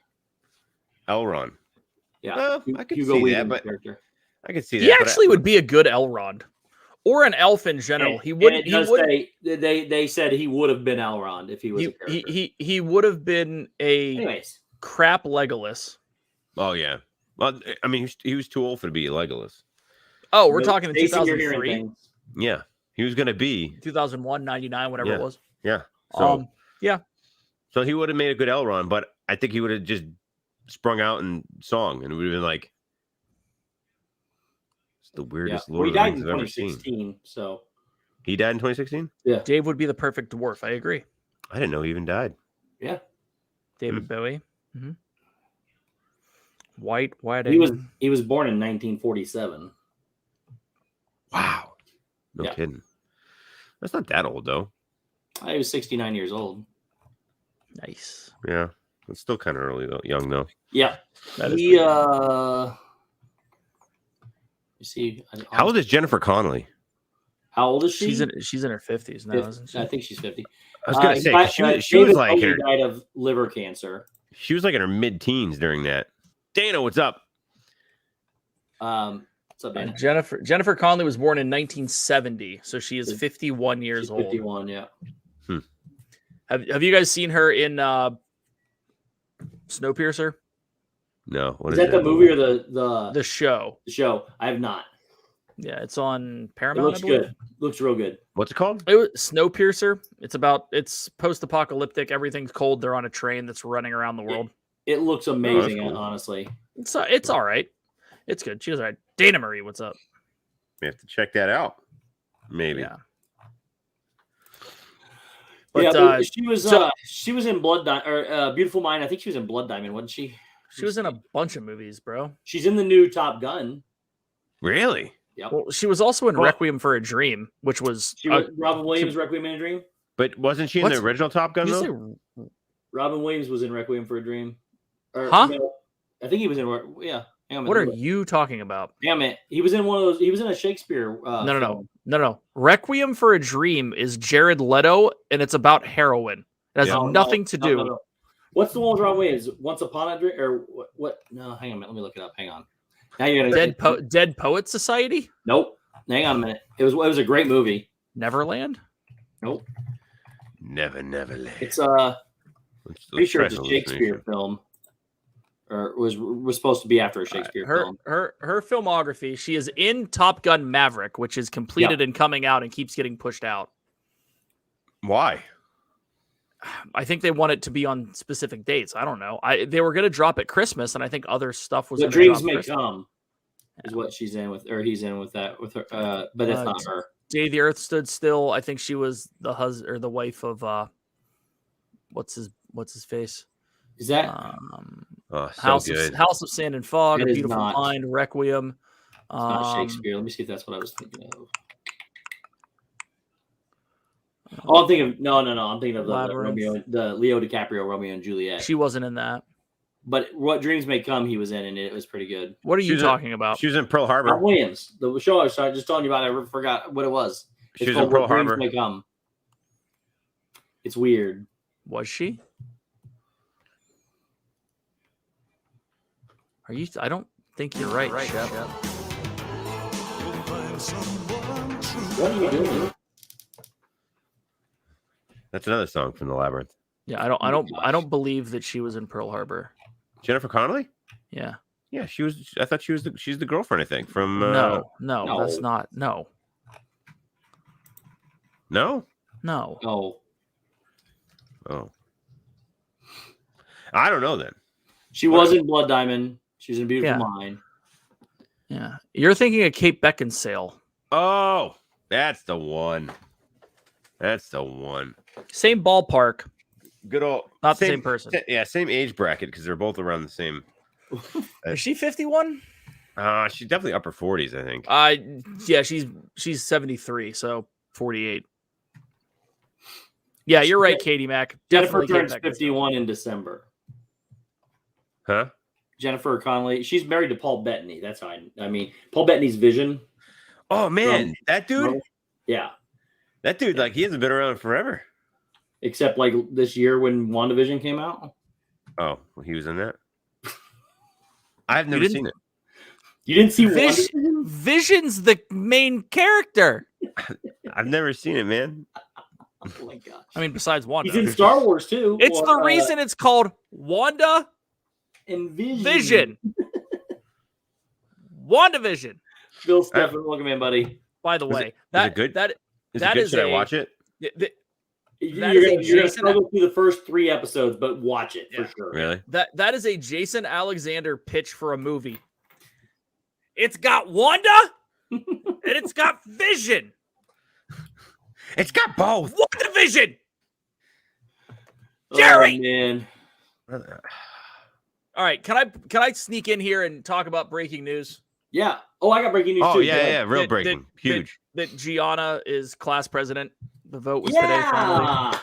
Elrond. Yeah, well, I could Hugo see Weaving's that, but character. I could see that. He actually would be a good Elrond. or an elf in general. And- He and wouldn't. it does He would. say they said he would have been Elrond if he was a character. He would have been a Anyways, crap Legolas. Oh yeah. Well, I mean, he was too old for to be Legolas. Oh, we're talking in Jason, you're hearing 2003, things. Yeah, he was going to be. 2001, 99, whatever Yeah. it was. Yeah. So Yeah. So he would have made a good Elrond, but I think he would have just sprung out in song, and it would have been like it's the weirdest Well, Lord he of the died in Rings I've ever seen. 2016, so He died in 2016. Dave would be the perfect dwarf. I agree. I didn't know he even died. yeah, David Bowie. Mm-hmm. White. he was born in 1947. Wow. No Yeah. kidding. That's not that old though. He was 69 years old. Nice. Yeah. It's still kind of early though. Young though. Yeah, That is he. pretty You see, How old is Jennifer Connelly? How old is she? She's in her 50s now, isn't she? I think she's 50. I was gonna say 'cause she was David like Bowie in her, died of liver cancer. she was like in her mid-teens during that. Dana, what's up? What's up, Dana? Jennifer Connelly was born in 1970, so she is 51 years She's old. 51, yeah. Have you guys seen her in Snowpiercer? No. What Is that the movie or the show? show? I have not. Yeah, it's on It Paramount. looks I believe. good. Looks real good. What's it called? It was Snowpiercer. It's post-apocalyptic. Everything's cold. They're on a train that's running around the world. It looks amazing, cool. honestly. It's all right. It's good. She was all right. Dana Marie, what's up? We have to check that out. Maybe. Yeah. But But she was in Blood Diamond or Beautiful Mind. I think she was in Blood Diamond, wasn't she? she was in a bunch of movies, bro. She's in the new Top Gun. Really? Yep. Well, she was also in Well- Requiem for a Dream, which was She was Robin Williams, Requiem in a Dream. But wasn't she in What's- the original Top Gun you though? say Robin Williams was in Requiem for a Dream. Or, Huh? no, I think he was in. Yeah. Hang on a what are minute. you talking about? Damn it! He was in one of those. He was in a Shakespeare. No. Requiem for a Dream is Jared Leto, and it's about heroin. It has Yeah. nothing to do. No. What's the one with Robin Williams? Once Upon a Dream or what? No, hang on a minute. Let me look it up. Hang on. Now you're gonna Dead Poet Society, Nope. Hang on a minute. It was a great movie. Neverland. Nope. Never land. It's Let's pretty sure try it's a some Shakespeare information. film, or was supposed to be after a Shakespeare film. Her filmography. She is in Top Gun Maverick, which is completed and coming out and keeps getting pushed out. Why? I think they want it to be on specific dates. I don't know. They were going to drop at Christmas, and I think other stuff was. The gonna Dreams drop May Christmas. Come is what she's in with, or he's in with that with her. But it's not her. Day the Earth Stood Still. I think she was the husband or the wife of what's his face? Is that Oh, so House good. of Sand and Fog, It A is Beautiful not. Mind, Requiem. it's not Shakespeare? Let me see if that's what I was thinking of. Oh, I'm thinking of no. I'm thinking of the Labyrinth. the Leo DiCaprio Romeo and Juliet. She wasn't in that. But What Dreams May Come, he was in, and it was pretty good. What are you She's a- talking about? She was in Pearl Harbor. Rob Williams, the show I was just telling you about. I forgot what it was. She It's was in called Pearl What Dreams Harbor. May Come. It's weird. Was she? Are you? I don't think you're right, Shep. What are you doing? That's another song from the Labyrinth. Yeah, I don't believe that she was in Pearl Harbor. Jennifer Connelly? Yeah. Yeah, she was. I thought she's the girlfriend. I think from. No, no. that's not. No. No. Oh, Oh. I don't know then. she was in Blood Diamond. She's in Beautiful Yeah. Mind. Yeah. You're thinking of Kate Beckinsale. Oh, that's the one. That's the one. Same ballpark. Good old. Not the same person. Yeah, same age bracket because they're both around the same. Is she 51? She's definitely upper 40s, I think. Yeah, she's 73, so 48. Yeah, you're right, Katie Mack. Jennifer Definitely Kate turns Beckinsale. 51 in December. Huh? Jennifer Connelly. She's married to Paul Bettany. That's how I mean, Paul Bettany's Vision. Oh man, that dude. Yeah. That dude, like, he hasn't been around forever. Except like this year when WandaVision came out. Oh, well, he was in that. I've never didn't? seen it. You didn't see Wonder Vision? Vision's the main character. I've never seen it, man. Oh my gosh. I mean, besides Wanda. He's in Star Wars too. It's the reason it's called Wanda and Vision. WandaVision. Bill Stephen, welcome in, buddy. By the way, is it good? That Is it good? Should I watch it? You're going to struggle through the first 3 episodes, but watch it for sure. Really? That is a Jason Alexander pitch for a movie. It's got Wanda and it's got Vision. It's got both. WandaVision. Jerry. Oh, man. All right, can I sneak in here and talk about breaking news? Yeah. Oh, I got breaking news too. Oh, yeah. Real breaking. Huge. That Gianna is class president. The vote was today. Finally.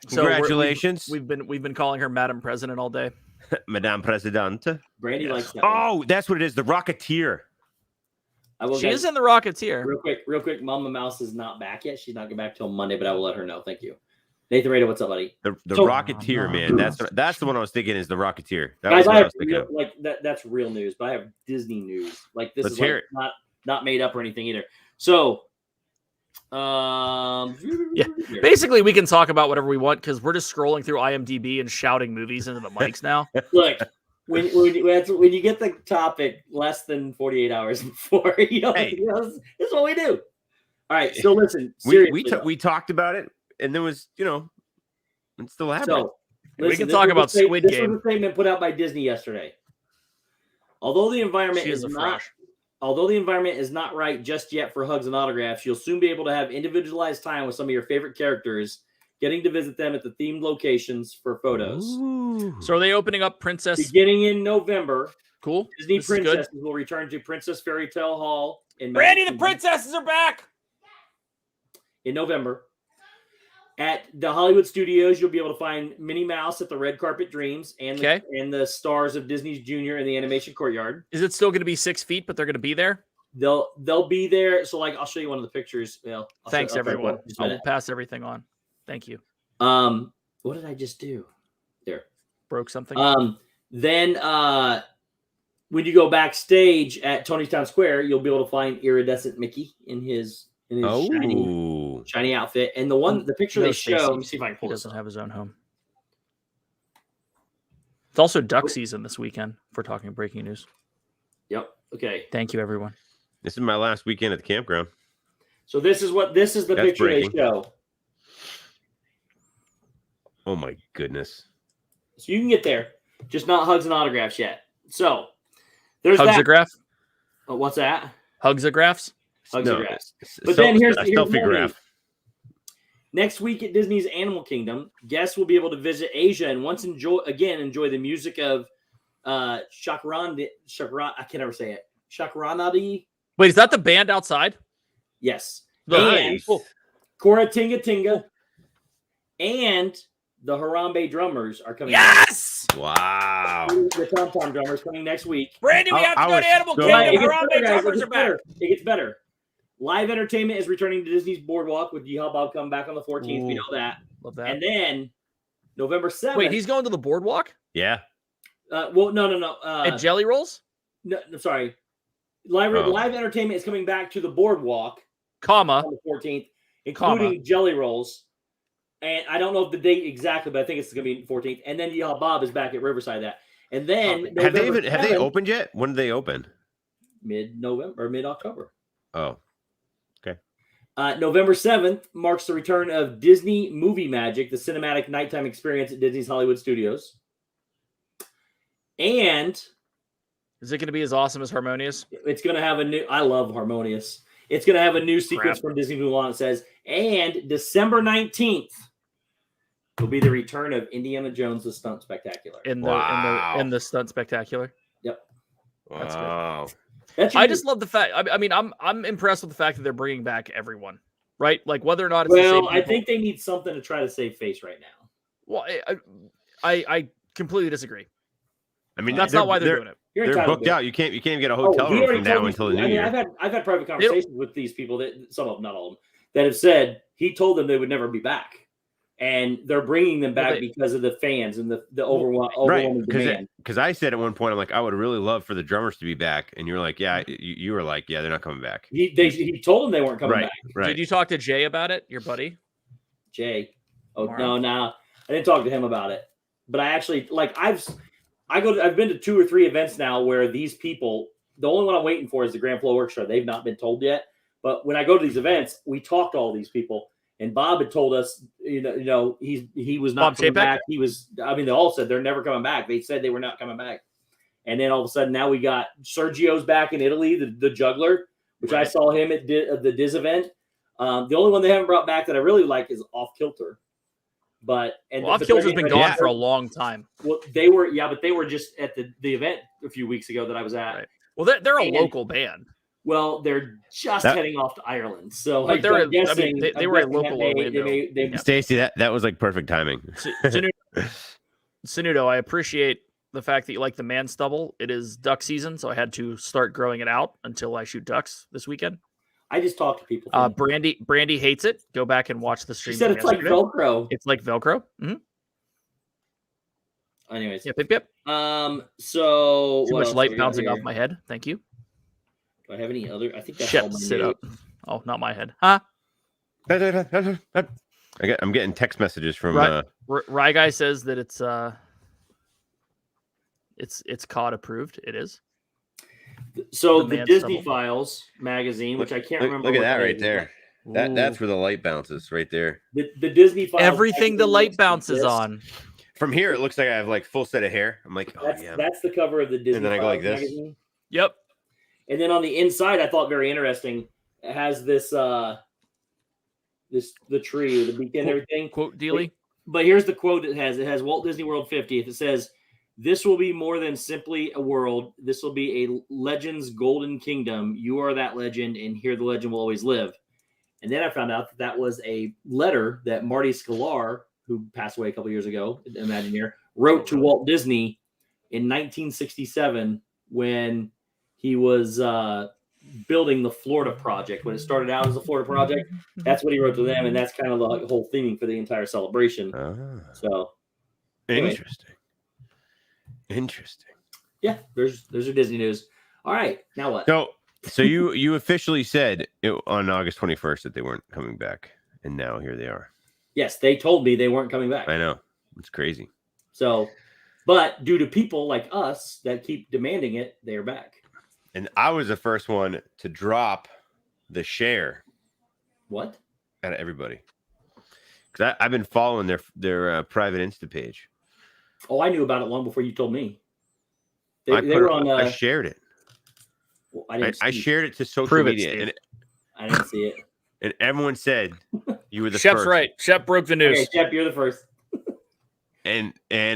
So Congratulations. we've been calling her Madam President all day. Madame Presidente. Brandy likes that. Oh, that's what it is. The Rocketeer. She is in the Rocketeer. Real quick. Mama Mouse is not back yet. She's not going back till Monday, but I will let her know. Thank you. Nathan Raider, what's up, buddy? The Rocketeer, man. That's the one I was thinking is the Rocketeer. Guys, I have that's real news, but I have Disney news. Like this is like not made up or anything either. So, basically, we can talk about whatever we want because we're just scrolling through IMDb and shouting movies into the mics now. Look, when you get the topic less than 48 hours before, this is what we do. All right, so listen, we talked about it, and there was, it's still happening. So, listen, we can talk about Squid Game. This was a statement put out by Disney yesterday. Although the environment is not right just yet for hugs and autographs, you'll soon be able to have individualized time with some of your favorite characters, getting to visit them at the themed locations for photos. Ooh. So are they opening up Princess? Beginning in November, cool. Disney princesses will return to Princess Fairy Tale Hall in Brandy, the princesses are back! In November. At the Hollywood Studios, you'll be able to find Minnie Mouse at the Red Carpet Dreams and the stars of Disney's Junior in the Animation Courtyard. Is it still going to be 6 feet, but they're going to be there? They'll be there. So, I'll show you one of the pictures. Thanks, everyone. I'll pass everything on. Thank you. What did I just do? There. Broke something. Then when you go backstage at Tony's Town Square, you'll be able to find iridescent Mickey in his shiny outfit. And the picture they show, let me see if I can pull he this doesn't up. have his own home. It's also duck season this weekend. If we're talking breaking news. Yep. Okay. Thank you, everyone. This is my last weekend at the campground. So this is the picture breaking. They show. Oh my goodness. So you can get there, just not hugs and autographs yet. So there's Hugsograph? Oh, what's that? Hugsographs? Hugsographs. But then here's selfie. Next week at Disney's Animal Kingdom, guests will be able to visit Asia and once enjoy the music of Shakranadi. I can never say it. Shakranadi. Wait, is that the band outside? Yes. Nice. And Kora Tinga Tinga and the Harambe drummers are coming. Yes! Wow. The Tom Tom drummers coming next week. Brandy, we have to go to Animal Kingdom. Harambe drummers are back. It gets better. Live entertainment is returning to Disney's Boardwalk with Yeehaw Bob coming back on the 14th. Ooh, we know that. Love that. And then November 7th. Wait, he's going to the Boardwalk? Yeah. No. At Jelly Rolls? No, sorry. Live entertainment is coming back to the Boardwalk, on the 14th, including Jelly Rolls. And I don't know if the date exactly, but I think it's going to be 14th. And then Yeehaw Bob is back at Riverside. And then have they opened yet? When did they open? Mid-November or mid-October. Oh. Okay. November 7th marks the return of Disney Movie Magic, the cinematic nighttime experience at Disney's Hollywood Studios. And is it going to be as awesome as Harmonious? It's going to have I love Harmonious. It's going to have a new sequence from Disney Mulan. It says, and December 19th will be the return of Indiana Jones: The Stunt Spectacular. In the Stunt Spectacular. Yep. That's wow. Good. I just love the fact. I mean, I'm impressed with the fact that they're bringing back everyone, right? Like whether or not it's the same people. I think they need something to try to save face right now. Well, I completely disagree. I mean, that's not why they're doing it. They're booked out. You can't even get a hotel room from now until the new year. I've had private conversations with these people, that some of them, not all of them, that have said he told them they would never be back. and they're bringing them back because of the fans and the overwhelming demand. Because I said at one point, I'm like, I would really love for the drummers to be back, and you're like, yeah, you were like, yeah, they're not coming back. He told them they weren't coming back. Right. Did you talk to Jay about it, your buddy? Jay? Oh no, I didn't talk to him about it. But I actually I've been to 2 or 3 events now where these people. The only one I'm waiting for is the Grand Flow Orchestra. They've not been told yet. But when I go to these events, we talk to all these people. And Bob had told us, he was not coming back. They all said they're never coming back. They said they were not coming back. And then all of a sudden now we got Sergio's back in Italy, the juggler, which I saw him at the Diz event. The only one they haven't brought back that I really like is Off Kilter. Off Kilter's been gone for a long time. Well, they were just at the event a few weeks ago that I was at. Right. Well, they're a local band. Well, they're just heading off to Ireland, so they were a local. Stacy, that was like perfect timing. Sanudo, I appreciate the fact that you like the man stubble. It is duck season, so I had to start growing it out until I shoot ducks this weekend. I just talk to people. Brandy hates it. Go back and watch the stream. She said it's like Velcro. It's like Velcro. Mm-hmm. Anyways, yep. So too much light bouncing off my head. Thank you. Do I have any other? I think that's Shep, all my sit up. Oh, not my head. Huh? I'm getting text messages from Rye Guy says that it's COD approved. It is. So the Disney Files magazine, which I can't remember. Look at that right there. That's where the light bounces right there. The Disney Files. Everything the light bounces on. From here, it looks like I have like full set of hair. I'm like, that's the cover of the Disney. And then I go like this. Magazine. Yep. And then on the inside, I thought very interesting. It has this the tree, the beacon, and everything. Quote dealy. But here's the quote it has. It has Walt Disney World 50th. It says, "This will be more than simply a world. This will be a legend's golden kingdom. You are that legend, and here the legend will always live." And then I found out that was a letter that Marty Sklar, who passed away a couple years ago, Imagineer, wrote to Walt Disney in 1967 when he was building the Florida project. When it started out as a Florida project, that's what he wrote to them, and that's kind of the whole theming for the entire celebration. So interesting. Yeah, there's your Disney news. All right, now what? So you officially said on August 21st that they weren't coming back, and now here they are. Yes, they told me they weren't coming back. I know. It's crazy. So, but due to people like us that keep demanding it, they are back. And I was the first one to drop the share. What? Out of everybody. Because I've been following their private Insta page. Oh, I knew about it long before you told me. They were on. I shared it. Well, I shared it to social media. And I didn't see it. And everyone said you were the Shep's first. right. Shep broke the news. Okay, Shep, you're the first. And they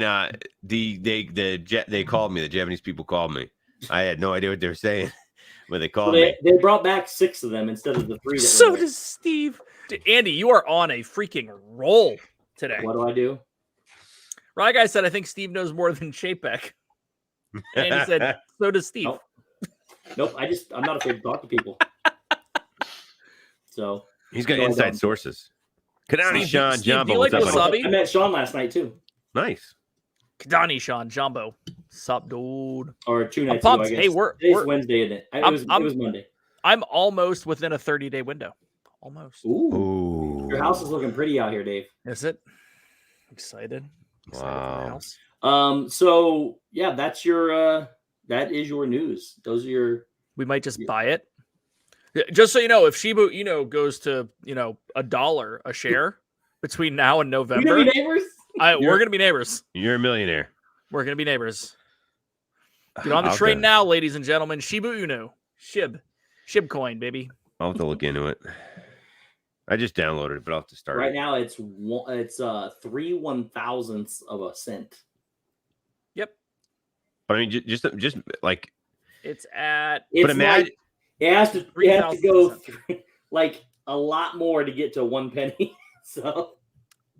called me. The Japanese people called me. I had no idea what they were saying, but they called me. They brought back 6 of them instead of the 3. So does Steve. Andy, you are on a freaking roll today. What do I do? Rye Guy said, I think Steve knows more than Chapek. And he said, so does Steve. Nope. I'm not afraid to talk to people. So he's got inside sources. Connelly, Sean, Jumbo. Like wasabi? I met Sean last night too. Nice. Kadani, Sean, Jumbo. Sup, dude. Or 2 nights ago, I guess. Hey, Today's Wednesday, isn't it? It was Monday. I'm almost within a 30-day window. Almost. Ooh. Your house is looking pretty out here, Dave. Is it? Excited. Wow. So yeah, that's your that is your news. Those are your. We might just buy it. Just so you know, if Shiba Inu goes to $1 a share between now and November, we're gonna be neighbors. We're gonna be neighbors. You're a millionaire. We're gonna be neighbors. Get on the train now, ladies and gentlemen. Shiba Inu, Shib coin, baby. I'll have to look into it. I just downloaded it, but I'll have to start. Right now, it's 3 1,000ths of a cent. Yep. But I mean, just like it's at. It's but imagine like, it has to go through, like a lot more to get to 1 penny. So,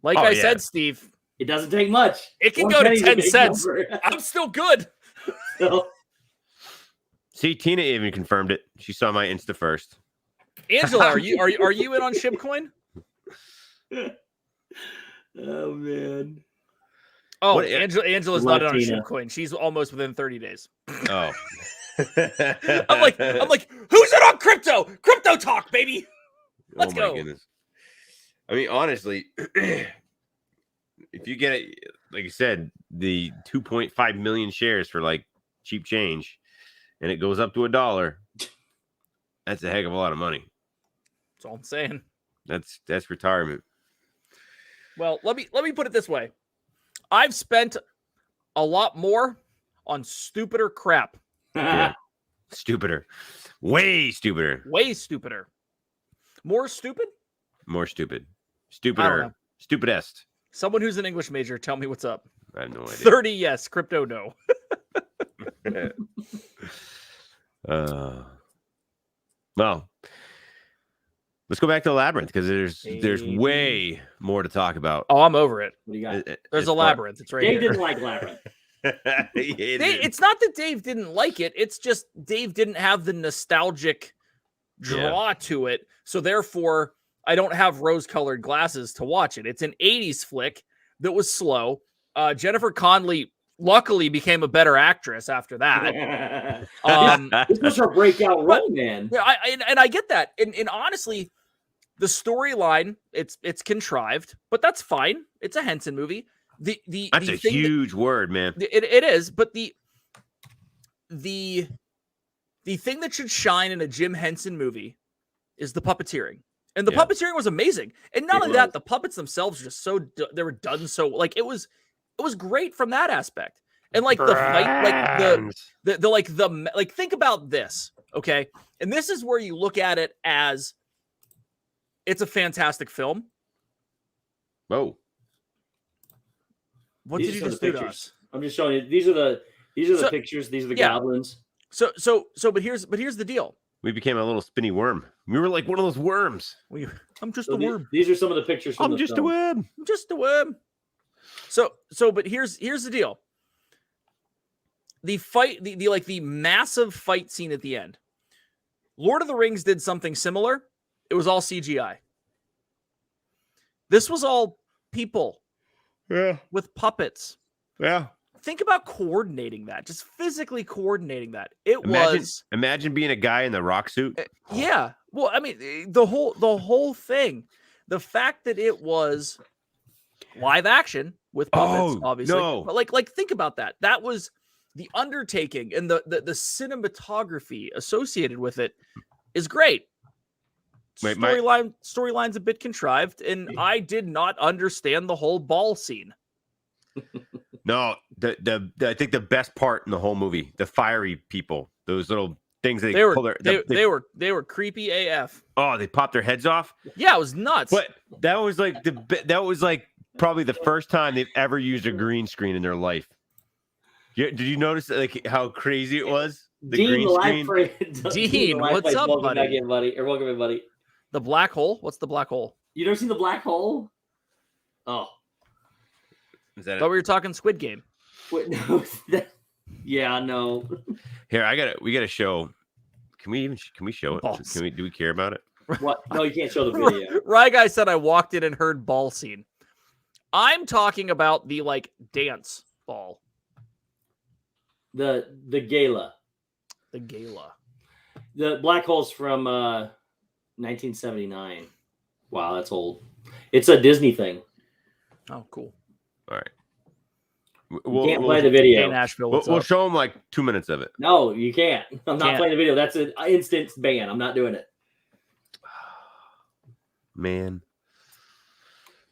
like I said, Steve, it doesn't take much. It can go to 10 cents. I'm still good. So, see, Tina even confirmed it. She saw my Insta first. Angela, are you in on Shibcoin? Oh man. Oh, What- Angela's not on a Latina. shit coin. She's almost within 30 days. Oh. I'm like, who's it on crypto? Crypto talk, baby. Let's go. Goodness. I mean, honestly, if you get it, like you said, the 2.5 million shares for like cheap change, and it goes up to $1, that's a heck of a lot of money. That's all I'm saying. That's retirement. Well, let me put it this way. I've spent a lot more on stupider crap. Yeah. Stupider. Way stupider. Way stupider. More stupid? More stupid. I don't Stupider. know. Stupidest. Someone who's an English major, tell me what's up. I have no idea. 30, yes. Crypto, no. Well, let's go back to the Labyrinth because there's way more to talk about. Oh, I'm over it. What do you got? There's a labyrinth. It's right Dave here. didn't like Labyrinth. It's not that Dave didn't like it. It's just Dave didn't have the nostalgic draw to it. So therefore, I don't have rose-colored glasses to watch it. It's an 80s flick that was slow. Jennifer Connelly luckily became a better actress after that. This was her breakout role, man. Yeah, I get that. And honestly, the storyline, it's contrived, but that's fine. It's a Henson movie. That's a huge word, man. It is, but the thing that should shine in a Jim Henson movie is the puppeteering. And the puppeteering was amazing. And not only that, the puppets themselves were just they were done so like it was great from that aspect. And like the fight, like think about this, okay? And this is where you look at it as it's a fantastic film. Whoa. What These did you are just the do to pictures. us? I'm just showing you. These are the pictures. These are the goblins. But here's the deal. We became a little spinny worm. We were like one of those worms. I'm just a worm. These are some of the pictures from I'm the just film. a worm. I'm just a worm. But here's the deal. The fight, the massive fight scene at the end. Lord of the Rings did something similar. It was all CGI. This was all people with puppets. Yeah. Think about coordinating that, just physically coordinating that. Imagine being a guy in the rock suit. Yeah. Well, I mean, the whole thing, the fact that it was live action with puppets, obviously. No. But like think about that. That was the undertaking, and the cinematography associated with it is great. Wait, Storyline's a bit contrived, and I did not understand the whole ball scene. No, I think the best part in the whole movie, the fiery people, those little things they were creepy AF. Oh, they popped their heads off. Yeah, it was nuts. But that was like probably the first time they've ever used a green screen in their life. Did you notice like how crazy it was? The Dean, green screen. Dean, what's up, welcome buddy? Back in, buddy? Or welcome in, buddy. The black hole? What's the black hole? You never seen the black hole? Oh, Is that Thought we were talking Squid Game. wait, no. Yeah, no. Here, we got to show. Can we show it? Balls. Do we care about it? What? No, you can't show the video. Right guy said I walked in and heard ball scene. I'm talking about the dance ball. The gala. The gala. The black hole's from 1979. Wow, that's old. It's a Disney thing. Oh, cool. All right. You can't play the video. Hey, Nashville, We'll show them like 2 minutes of it. No, you can't. I'm not Can't. playing the video. That's an instant ban. I'm not doing it. Man,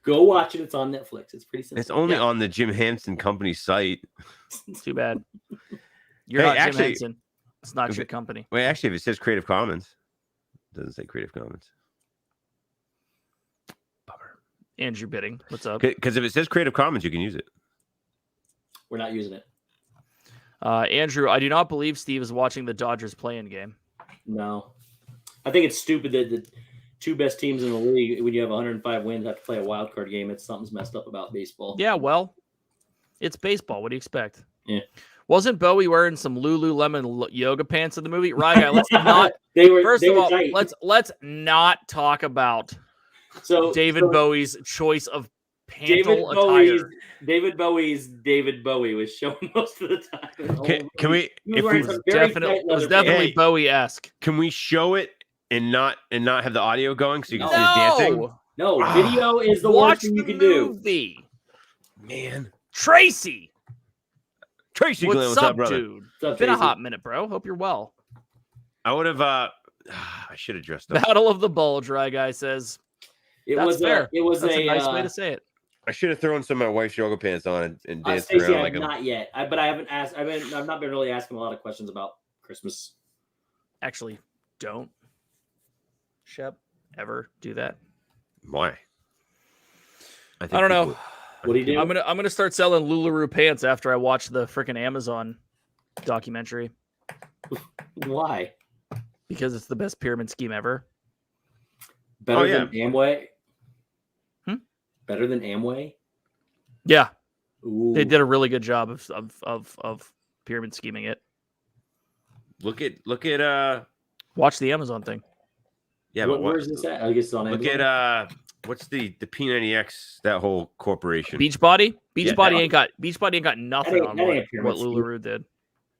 Go watch it. It's on Netflix. It's pretty simple. it's only on the Jim Henson Company site. Too bad. You're Hey, not Jim actually- Henson. It's not your company. Wait, actually, if it says Creative Commons, it doesn't say Creative Commons. Bummer. Andrew Bidding. What's up? Because if it says Creative Commons, you can use it. We're not using it. Andrew, I do not believe Steve is watching the Dodgers play-in game. No. I think it's stupid that the two best teams in the league, when you have 105 wins, have to play a wild card game. Something's messed up about baseball. Yeah, well, it's baseball. What do you expect? Yeah. Wasn't Bowie wearing some Lululemon yoga pants in the movie? Right, guy, let's not. They were All, tight. let's not talk about So David Bowie's choice of pantle attire. David Bowie was showing most of the time. Can we? He was If wearing we some very tight It was leather definitely pants. Bowie-esque. can we show it and not have the audio going so you can see his dancing? No, video is the Watch worst thing the you can do. movie. Man, Tracy, Glenn, what's up, brother? dude? What's up, Been a Tracy? hot minute, bro. Hope you're well. I would have. I should have dressed up. Battle of the Bulge, Rye Guy says. That's fair. That's a nice way to say it. I should have thrown some of my wife's yoga pants on and danced Stacey, around I like have not yet. But I haven't asked. I've not been really asking a lot of questions about Christmas. Actually, don't, Shep, ever do that. Why? I don't know. What do you do? I'm gonna start selling LuLaRoe pants after I watch the freaking Amazon documentary Why? because it's the best pyramid scheme ever. Better than Amway? Better than Amway? Yeah, Ooh. they did a really good job of pyramid scheming it. Look at Watch the Amazon thing. yeah, Where's this at? I guess it's on look Amazon. at what's the P90X, that whole corporation. Beachbody Yeah, ain't got nothing That on ain't what a pyramid scheme. LuLaRoe did.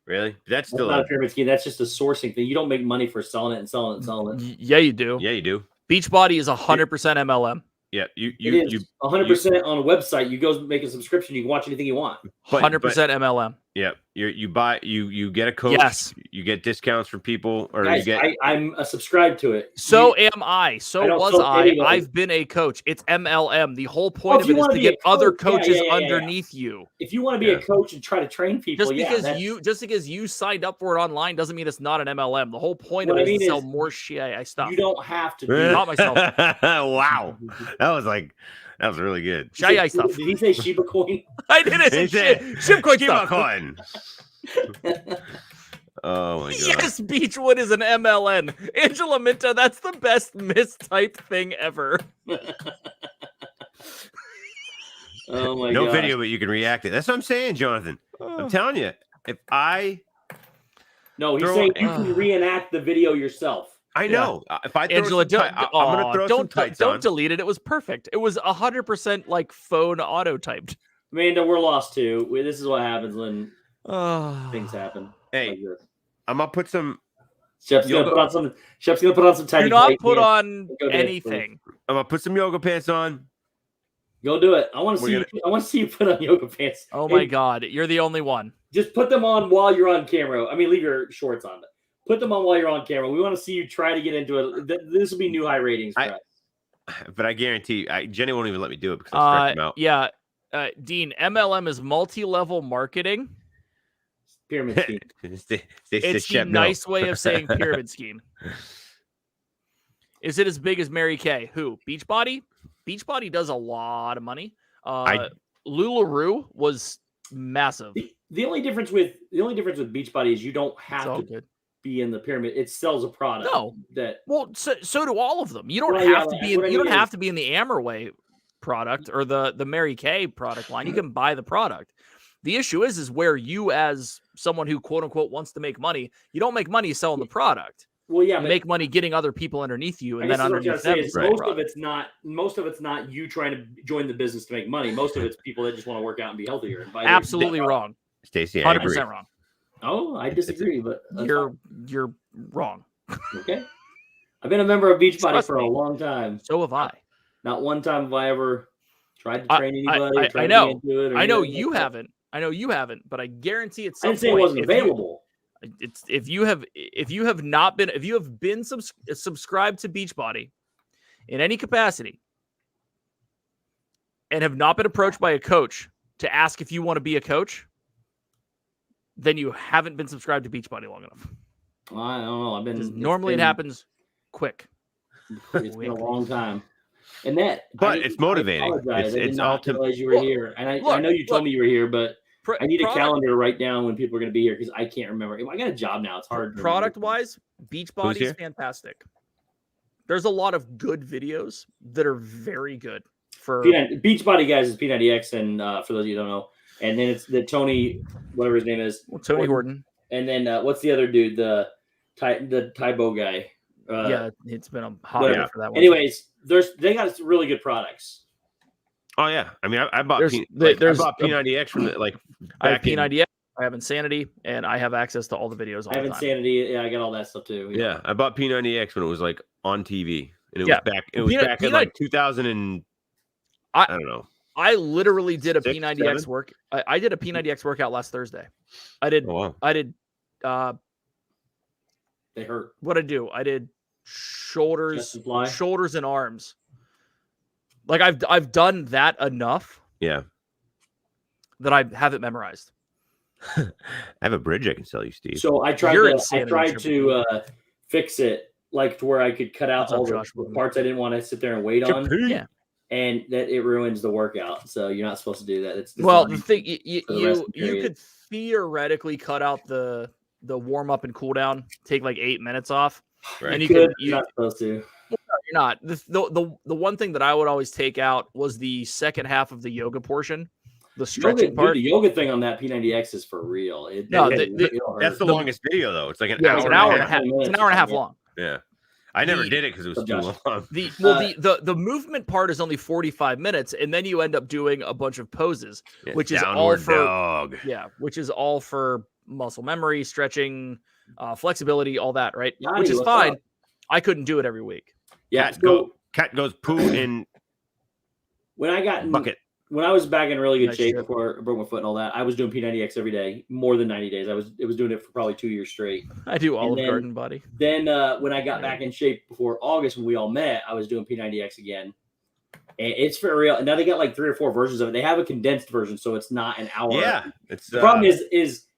Really? That's That's still not a pyramid scheme. That's just a sourcing thing. You don't make money for selling it and selling it and selling it. Yeah, you do. yeah, you do. Beachbody is 100% MLM. Yeah, you It is 100% on a website. You go make a subscription. You can watch anything you want. 100% MLM. Yeah, you get a coach. Yes. You get discounts from people, or Guys, you get. I'm subscribed to it. So am I. So I don't was tell I. anybody. I've been a coach. It's MLM. The whole point if of you it is wanna to be a get other coach, coaches yeah. underneath you. If you want to be a coach and try to train people, Just because you signed up for it online doesn't mean it's not an MLM. The whole point of What it I is to mean sell is more shit stuff. you don't have to do Not myself. Wow, that was really good. Shy stuff. Did he say Shiba Coin? I did it. He said, Shipcoin Keep stuff. on. Oh my god. Yes, Beechwood is an MLN. Angela Minta, that's the best mistyped thing ever. Oh my god. No video, but you can react it. That's what I'm saying, Jonathan. I'm telling you, if No, he's Throw- saying you can reenact the video yourself. I know, if I throw Angela, I'm gonna throw some tights don't on. delete it. It was perfect. It was 100% like phone auto typed. Amanda, we're lost too. This is what happens when things happen. Hey, like this. I'm gonna put some. Shep's gonna put on some. Shep's gonna put on some Do tiny. not tight put pants. on Go do it, anything. I'm gonna put some yoga pants on. Go do it. I want to We're see. I want to see you put on yoga pants. Oh my And god, you're the only one. Just put them on while you're on camera. I mean, leave your shorts on. But put them on while you're on camera. We want to see you try to get into it. This will be new high ratings for us. But I guarantee Jenny won't even let me do it because I'll stretch them out. Yeah, Dean, MLM is multi-level marketing. Pyramid scheme. It's the nice way of saying pyramid scheme. Is it as big as Mary Kay? Who? Beachbody? Beachbody does a lot of money. LuLaRoe was massive. The only difference with Beachbody is you don't have to be in the pyramid. It sells a product. No. Well, so do all of them. You don't Well, have yeah, to be in. what I You don't mean have is- to be in the Amorway product or the Mary Kay product line. You can buy the product. The issue is where you, as someone who quote unquote wants to make money, you don't make money selling the product. Well, yeah, you make money getting other people underneath you, and I guess then what I'm underneath trying them. to say is most of it's not you trying to join the business to make money. Most of it's people that just want to work out and be healthier. And Absolutely wrong. Stacey, I agree. 100% wrong. Oh, I disagree, but You're wrong. Okay. I've been a member of Beachbody Trust for a me. long time. So have I. Not one time have I ever tried to train anybody. I know. I know you haven't. I know you haven't, but I guarantee it's. I didn't say it wasn't available. If you have been subscribed to Beachbody in any capacity and have not been approached by a coach to ask if you want to be a coach, then you haven't been subscribed to Beachbody long enough. I don't know. Normally it happens quick. It's been a long time. And it's motivating. I did It's not realize you were here. And I know you told me you were here, but I need a calendar to write down when people are going to be here because I can't remember. I got a job now. It's hard. Product-wise, Beachbody is fantastic. There's a lot of good videos that are very good. For Beachbody guys is P90X, and for those of you who don't know, and then it's the Tony, whatever his name is, Tony Horton. And then what's the other dude? The Tybo guy. Yeah, it's been a hot minute for that one. Anyways, they got really good products. Oh yeah, I mean, I bought There's- P, there's I bought P90X from the, like I have back in, P90X, I have Insanity, and I have access to all the videos all I have the time. Insanity. Yeah, I got all that stuff too. you know. yeah, I bought P90X when it was like on TV, and it Yeah. was back. It Well, was P90 back in like 2000 and I don't know. I literally did a 6, P90X 7? work. I did a P90X workout last Thursday. I did. Oh wow. I did. They hurt. What I do? I did shoulders, Chest and fly. shoulders and arms. Like I've done that enough Yeah, that I have it memorized. I have a bridge I can sell you, Steve. So I tried You're to insanity, fix it like to where I could cut out What's up, all the Josh? parts I didn't want to sit there and wait on, Yeah. and that it ruins the workout. So you're not supposed to do that. It's Well, designed the thing for the rest you of the period. could theoretically cut out the warm up and cool down, take like 8 minutes off, Right. and you Good, could you're not supposed to. You're not. The one thing that I would always take out was the second half of the yoga portion, the stretching part. The yoga thing on that P90X is for real. No, That's the longest video though. It's like an Yeah, hour. it's an hour and a half. half. It's an hour and a half long. Yeah, I never The- did it because it was too Josh. long. The movement part is only 45 minutes, and then you end up doing a bunch of poses, Yeah, which is all downward for dog. which is all for muscle memory, stretching, flexibility, all that, right? Yanni, Which is what's fine. up? I couldn't do it every week. Yeah. Cat goes poo in When I got bucket. when I was back in really good Nice shape shit. before I broke my foot and all that, I was doing P90X every day, more than 90 days. It was doing it for probably 2 years straight. I do Olive then- Garden body. Then when I got back in shape before August when we all met, I was doing P90X again. And it's for real. And now they got like 3 or 4 versions of it. They have a condensed version, so it's not an hour. Yeah, it's The problem is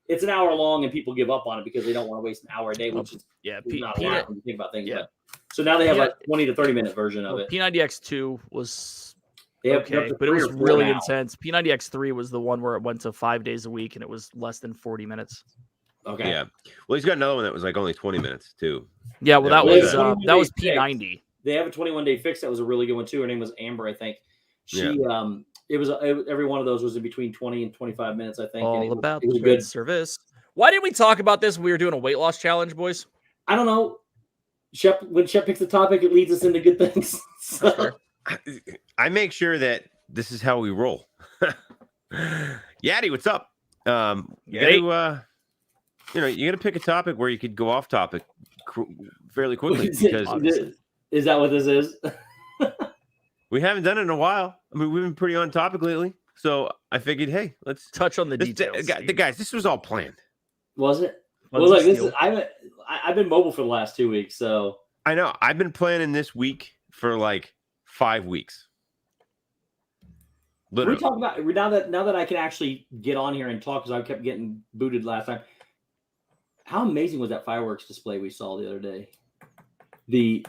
it's an hour long and people give up on it because they don't want to waste an hour a day, which is Yeah, not a lot when you think about things. yeah. But, so now they have Yeah. like 20 to 30 minute version of it. P90X2 was They have okay, up to but it 3 was or 4 really now. intense. P90X3 was the one where it went to 5 days a week and it was less than 40 minutes. Okay. yeah. Well, he's got another one that was like only 20 minutes too. Yeah, well, That that was, was uh, that was 21 days P90. They have a 21-day fix that was a really good one too. Her name was Amber, I think. She every one of those was in between 20 and 25 minutes, I think. and All it was- about it was the good. good service. Why didn't we talk about this when we were doing a weight loss challenge, boys? I don't know. When Shep picks the topic, it leads us into good things. So, fair. I make sure that this is how we roll. Yaddy, what's up? You gotta, you got to pick a topic where you could go off topic fairly quickly because is that what this is? we haven't done it in a while. I mean, we've been pretty on topic lately, so I figured, hey, let's Touch on the details. guys, this was all planned. Was it? Well, Well, look, this this is I've been mobile for the last 2 weeks, so I know. I've been planning this week for like 5 weeks. we Literally. talk about now that I can actually get on here and talk because I kept getting booted last time. How amazing was that fireworks display we saw the other day? The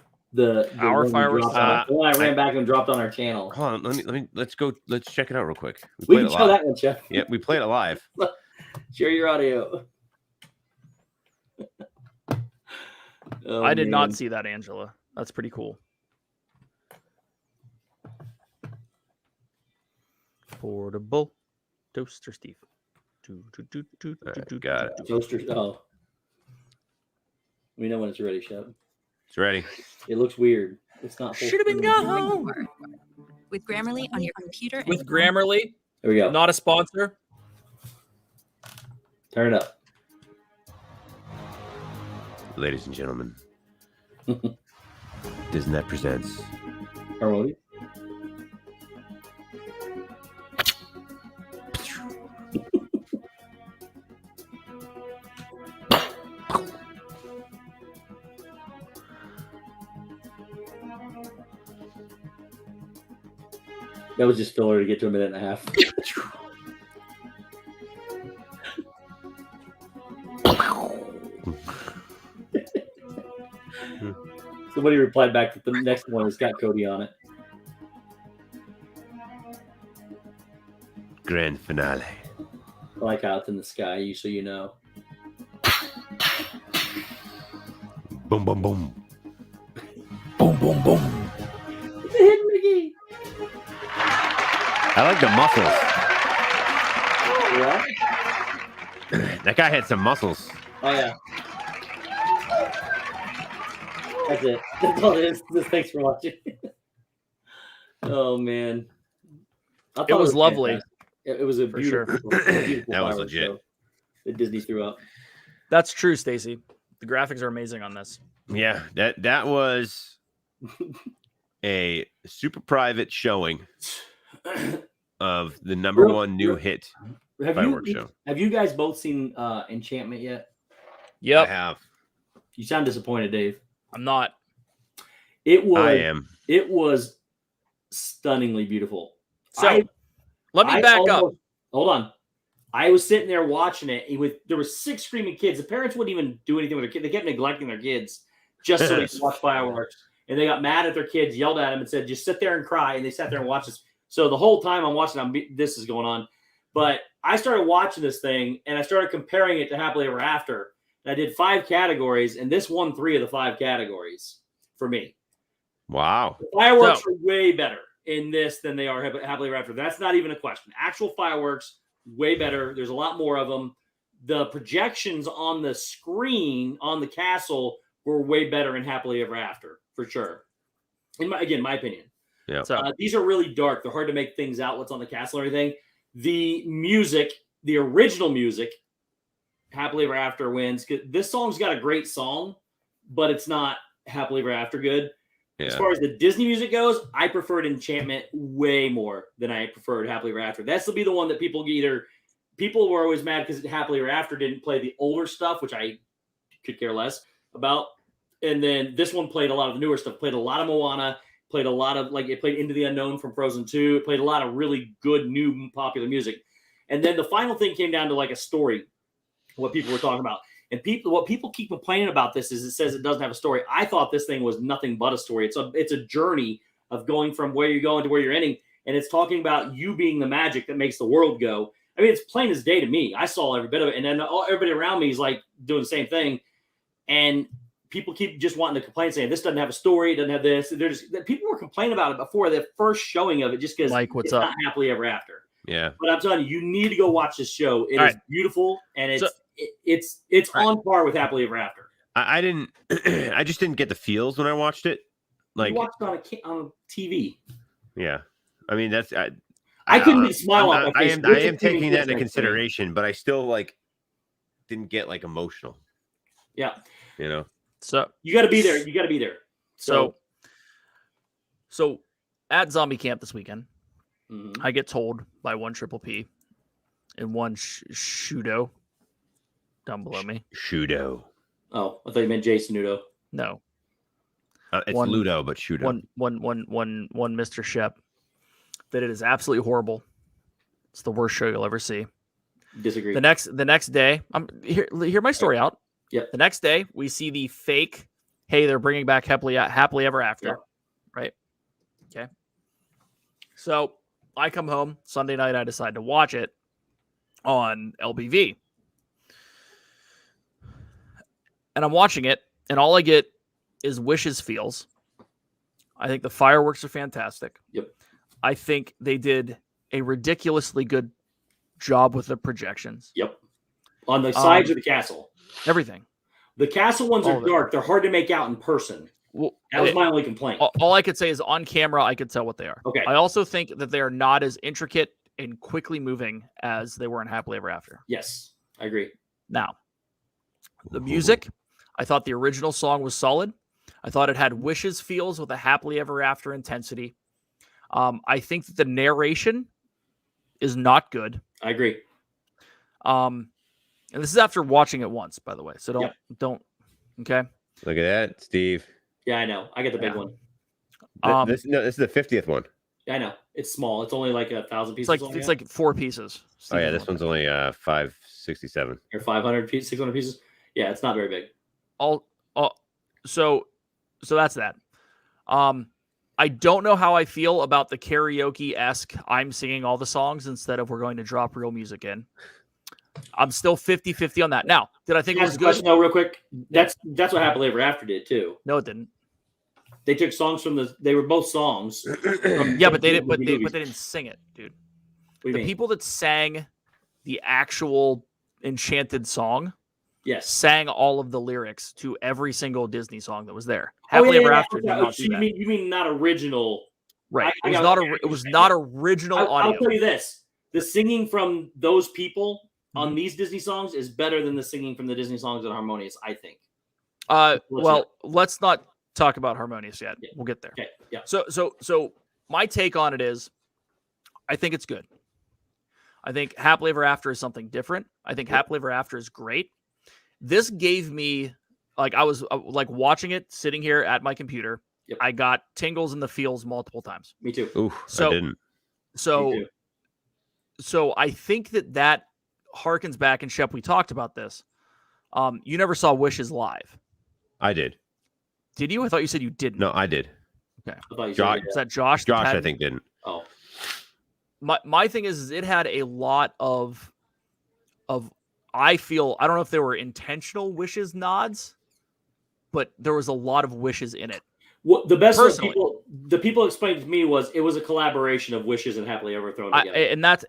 Our one we fireworks dropped on- the one I ran back and dropped on our channel. Hold on, let's check it out real quick. We played can it show live. that one, Jeff. Yeah, we played it live. Share your audio. Oh, I did not man. see that, Angela. That's pretty cool. Portable toaster, Steve. Got it. Toaster. Oh, we know when it's ready, Shep. It's ready. It looks weird. It's not. full Should have been screen. gone. With Grammarly on your computer. and With phone. Grammarly, There we go. not a sponsor. Turn it up. Ladies and gentlemen, Disney presents Harmony. That was just filler to get to a minute and a half. Somebody replied back that the next one has got Cody on it. grand finale. I like how it's in the sky, so you know. Boom, boom, boom. Boom, boom, boom. It's a hidden Mickey. I like the muscles. Yeah. That guy had some muscles. Oh yeah. That's it. That's all it is. Just thanks for watching. Oh man. I thought It was lovely. fantastic. It was a For sure. beautiful, beautiful That was fireworks legit. show that Disney threw up. That's true, Stacy. The graphics are amazing on this. Yeah, that was a super private showing of the number one new hit fireworks show. Have you guys both seen Enchantment yet? I Yep. have. You sound disappointed, Dave. I'm not. I am. It was stunningly beautiful. So let me back up. Hold on. I was sitting there watching it. There were 6 screaming kids. The parents wouldn't even do anything with their kids. They kept neglecting their kids just so they could watch fireworks. And they got mad at their kids, yelled at them, and said, "Just sit there and cry." And they sat there and watched this. So the whole time I'm watching, this is going on. But I started watching this thing, and I started comparing it to Happily Ever After. And I did 5 categories, and this won 3 of the 5 categories for me. Wow. The fireworks are way better in this than they are Happily Ever After. That's not even a question. Actual fireworks, way better. There's a lot more of them. The projections on the screen on the castle were way better in Happily Ever After, for sure. My opinion. Yeah. So These are really dark. They're hard to make things out, what's on the castle and everything. The music, the original music, Happily Ever After wins. This song's got a great song, but it's not Happily Ever After good. Yeah. As far as the Disney music goes, I preferred Enchantment way more than I preferred Happily Ever After. That's to be the one that people were always mad because Happily Ever After didn't play the older stuff, which I could care less about. And then this one played a lot of the newer stuff, played a lot of Moana, played a lot of, it played Into the Unknown from Frozen 2. It played a lot of really good, new, popular music. And then the final thing came down to a story, what people were talking about. And what people keep complaining about this is it says it doesn't have a story. I thought this thing was nothing but a story. It's a journey of going from where you're going to where you're ending. And it's talking about you being the magic that makes the world go. I mean, it's plain as day to me. I saw every bit of it. And then everybody around me is doing the same thing. And people keep just wanting to complain, saying this doesn't have a story, it doesn't have this. People were complaining about it before the first showing of it, just because it's not Happily Ever After. Yeah. But I'm telling you need to go watch this show. It is beautiful, and it's on par with Happily Ever After. I just didn't get the feels when I watched it. You watched it on TV. Yeah. I mean, that's I couldn't even smile on my face. I am taking that into consideration, but I still didn't get emotional. Yeah. So you got to be there. You got to be there. So at Zombie Camp this weekend, I get told by one Triple P and one Shudo down below me. Shudo. Oh, I thought you meant Jason Udo. No. It's Ludo, but Shudo. One Mr. Shep, that it is absolutely horrible. It's the worst show you'll ever see. Disagree. The next day, hear my story out. Yep. The next day, we see the fake. Hey, they're bringing back Happily Ever After, yep. Right? Okay. So I come home Sunday night. I decide to watch it on LBV, and I'm watching it, and all I get is wishes feels. I think the fireworks are fantastic. Yep. I think they did a ridiculously good job with the projections. Yep. On the sides of the castle. Everything. The castle ones are dark. They're hard to make out in person. Well, that was my only complaint. All I could say is on camera, I could tell what they are. Okay. I also think that they are not as intricate and quickly moving as they were in Happily Ever After. Yes, I agree. Now, the music, I thought the original song was solid. I thought it had wishes feels with a Happily Ever After intensity. I think that the narration is not good. I agree. And this is after watching it once, by the way. So don't. Okay. Look at that, Steve. Yeah, I know. I get the big one. This is the 50th one. Yeah, I know. It's small. It's only 1,000 pieces. It's like 4 pieces. Oh yeah, this one's only 567. Or 500 pieces, 600 pieces. Yeah, it's not very big. So that's that. I don't know how I feel about the karaoke-esque I'm singing all the songs instead of we're going to drop real music in. I'm still 50-50 on that. Now, did I think it was good? No, real quick. That's what Happily Ever After did too. No, it didn't. They took songs from they were both songs. Yeah, but they didn't sing it, dude. The people that sang the actual Enchanted song, sang all of the lyrics to every single Disney song that was there. Happily Ever After did not do that. You mean not original Right. I It was got not what it was not original I'll audio. tell you this: the singing from those people on Mhm. these Disney songs is better than the singing from the Disney songs on Harmonious. I think. Well, let's not talk about Harmonious yet. Yeah. We'll get there. Okay. Yeah. So my take on it is, I think it's good. I think Happily Ever After is something different. I think Happily Ever After is great. This gave me, like, I was like watching it sitting here at my computer. Yep. I got tingles in the feels multiple times. Me too. Ooh, So- I didn't. Me So I think that harkens back, and Shep, we talked about this. You never saw Wishes live, I did. did you? I thought you said you didn't. No, I did. I thought you Josh- said Is that Josh? Josh, I think, didn't. Oh, My thing is it had a lot of I feel, I don't know if there were intentional Wishes nods, but there was a lot of Wishes in it. what the best Personally. the people explained to me was it was a collaboration of Wishes and Happily Ever thrown together, And that's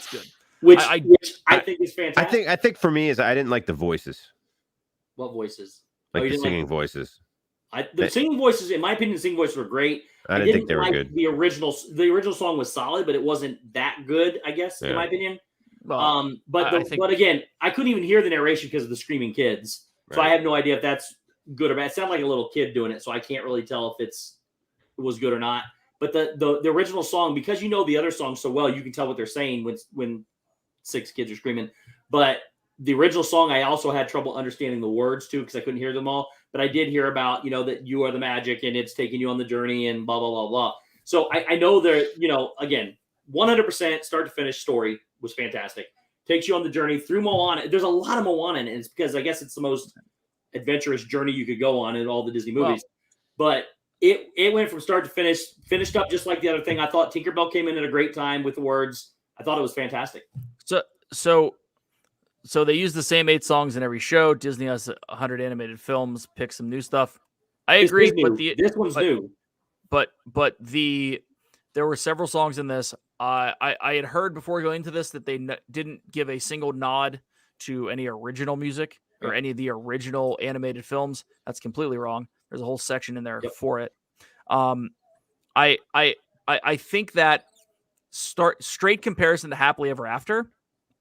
good. which I I think is fantastic. I think for me is I didn't like the voices, What voices? like you the didn't like singing voices. the singing voices, in my opinion, the singing voices were great. I didn't think they were like good. The original song was solid, but it wasn't that good, I guess, in Yeah. my opinion. Well, But I think- but again, I couldn't even hear the narration because of the screaming kids, so I Right. have no idea if that's good or bad. It sounded like a little kid doing it, so I can't really tell if it was good or not. But the original song, because you know the other songs so well, you can tell what they're saying when 6 kids are screaming. But the original song, I also had trouble understanding the words too because I couldn't hear them all. But I did hear about, that you are the magic and it's taking you on the journey and blah blah blah blah. So I know there, again, 100% start to finish story was fantastic. Takes you on the journey through Moana. There's a lot of Moana in it. It's because I guess it's the most adventurous journey you could go on in all the Disney movies. But it went from start to finish, finished up just like the other thing. I thought Tinkerbell came in at a great time with the words. I thought it was fantastic. So they use the same 8 songs in every show. Disney has 100 animated films. Pick some new stuff. I This agree, is new. but This one's new. but there were several songs in this. I had heard before going into this that they didn't give a single nod to any original music or any of the original animated films. That's completely wrong. There's a whole section in there for it. I think that straight comparison to Happily Ever After,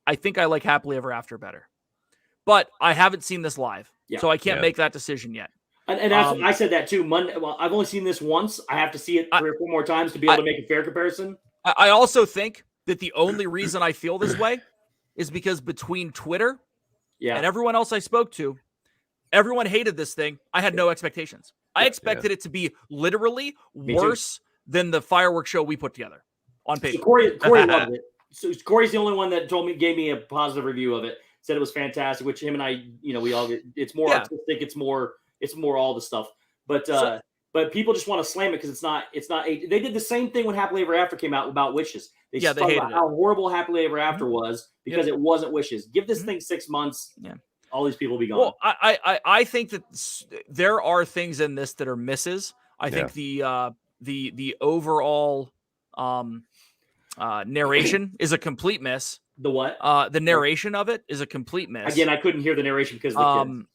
I think I like Happily Ever After better. But I haven't seen this live, so I can't make that decision yet. And that's, I said that too. Monday. Well, I've only seen this once. I have to see it 3 or 4 more times to be able to make a fair comparison. I also think that the only reason I feel this way is because between Twitter and everyone else I spoke to, everyone hated this thing. I had no expectations. I expected it to be literally worse than the fireworks show we put together on paper. So Corey loved it. So Corey's the only one that gave me a positive review of it. Said it was fantastic, which him and I, we all get. It's more artistic. It's more all the stuff. But people just want to slam it because it's not. They did the same thing when Happily Ever After came out about Wishes. They talked about how horrible Happily Ever After was because it wasn't Wishes. Give this thing 6 months. Yeah. All these people will be gone. Well, I think that there are things in this that are misses. I think the overall narration is a complete miss. The what? The narration of it is a complete miss. Again, I couldn't hear the narration because of the kids.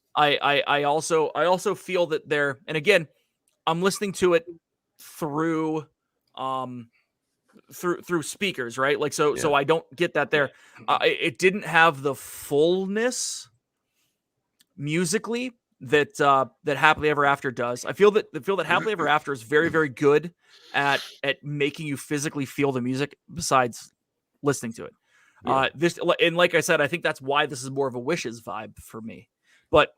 I also feel that they're, and again, I'm listening to it through speakers, right? Like so I don't get that there. It didn't have the fullness musically that Happily Ever After does. I feel that Happily Ever After is very, very good at making you physically feel the music besides listening to it. This, and like I said, I think that's why this is more of a Wishes vibe for me. But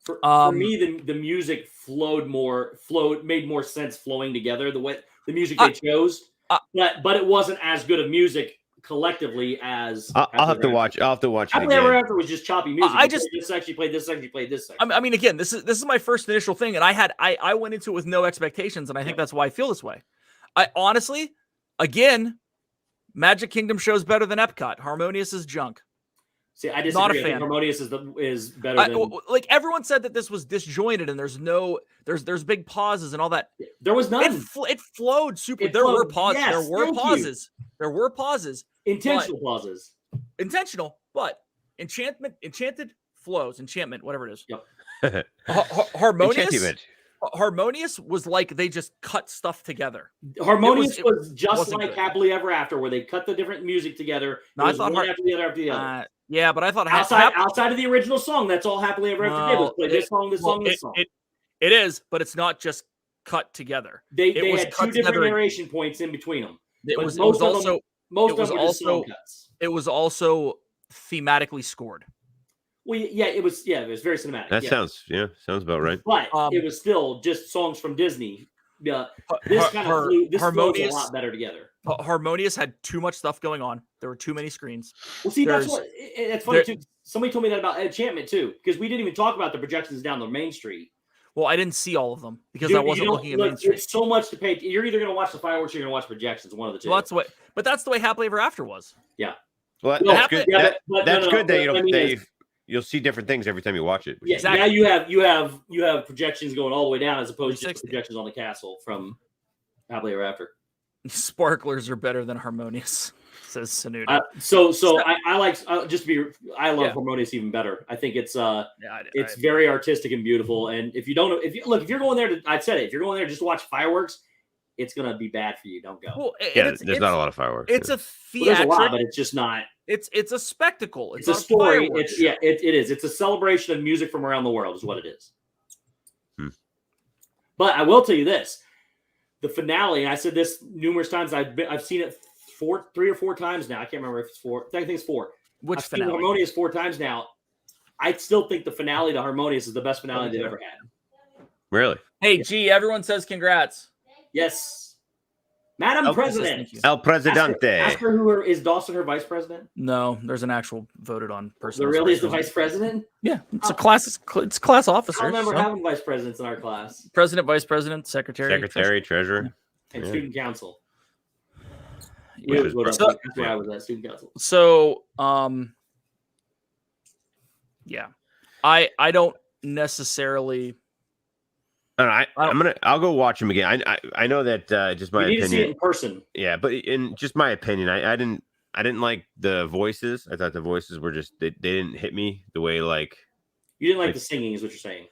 for me, the music made more sense flowing together. The way the music they chose, but it wasn't as good of music collectively as. I'll have to watch. I'll have to watch. Happily Ever After was just choppy music. This actually played this. Actually played this. I mean, again, this is my first initial thing, and I went into it with no expectations, and I think that's why I feel this way. I honestly, again, Magic Kingdom show's better than Epcot. Harmonious is junk. See, I disagree. Not a I think fan. Harmonious is better than. Like everyone said that this was disjointed, and there's big pauses and all that. There was none. It flowed super. There were pauses. Yes, there were pauses. There were pauses. Intentional pauses. Intentional, but enchanted flows. Enchantment, whatever it is. Yep. Harmonious. Harmonious was like they just cut stuff together. Harmonious was just wasn't like good. Happily Ever After, where they cut the different music together. No, It I was thought one after the other after the other. Yeah, but I thought outside of the original song, that's all Happily Ever After did was play this song, this song, this song. It is, but it's not just cut together. They had two different narration points in between them. Most of them were just song cuts. It was also thematically scored. Well, yeah, it was very cinematic. That sounds about right. But it was still just songs from Disney. Yeah, this flows a lot better together. Harmonious had too much stuff going on. There were too many screens. Well, see, it's funny too. Somebody told me that about Enchantment too, because we didn't even talk about the projections down the main street. Well, I didn't see all of them because I wasn't looking at Main Street. It's so much to pay. You're either going to watch the fireworks or you're going to watch projections. One of the two. Well, that's the way Happily Ever After was. Yeah. Well, that's good. That's good that you'll see different things every time you watch it. Yeah, exactly. Now you have projections going all the way down as opposed to projections on the castle from Happily Ever After. Sparklers are better than Harmonious, says Sanuda. I love Harmonious even better. I think it's very artistic and beautiful. And if you're going there I've said it, if you're going there just to watch fireworks, it's gonna be bad for you. Don't go. Well, there's not a lot of fireworks. It's a theatric. There's a lot, but it's just not. It's a spectacle. It's a story. It is. It's a celebration of music from around the world, is what it is. But I will tell you this: the finale. And I said this numerous times. I've seen it 3 or 4 times now. I can't remember if it's 4. I think it's 4. Which I've finale? seen Harmonious 4 times now. I still think the finale to Harmonious is the best finale they've ever had. Really? Hey, G, everyone says congrats. Yes. Madam President. El Presidente. Ask her who is Dawson her vice president? No, there's an actual voted on person. There really is the vice president? Yeah, it's a class. It's class officer. I remember having vice presidents in our class. President, vice president, secretary, treasurer, and student council. Yeah. That's where I was at student council. So, yeah, I don't necessarily. I'll go watch them again. I know that just my opinion. You need to see it in person. Yeah, but in just my opinion, I didn't like the voices. I thought the voices were just they didn't hit me the way like. You didn't like the singing, is what you're saying.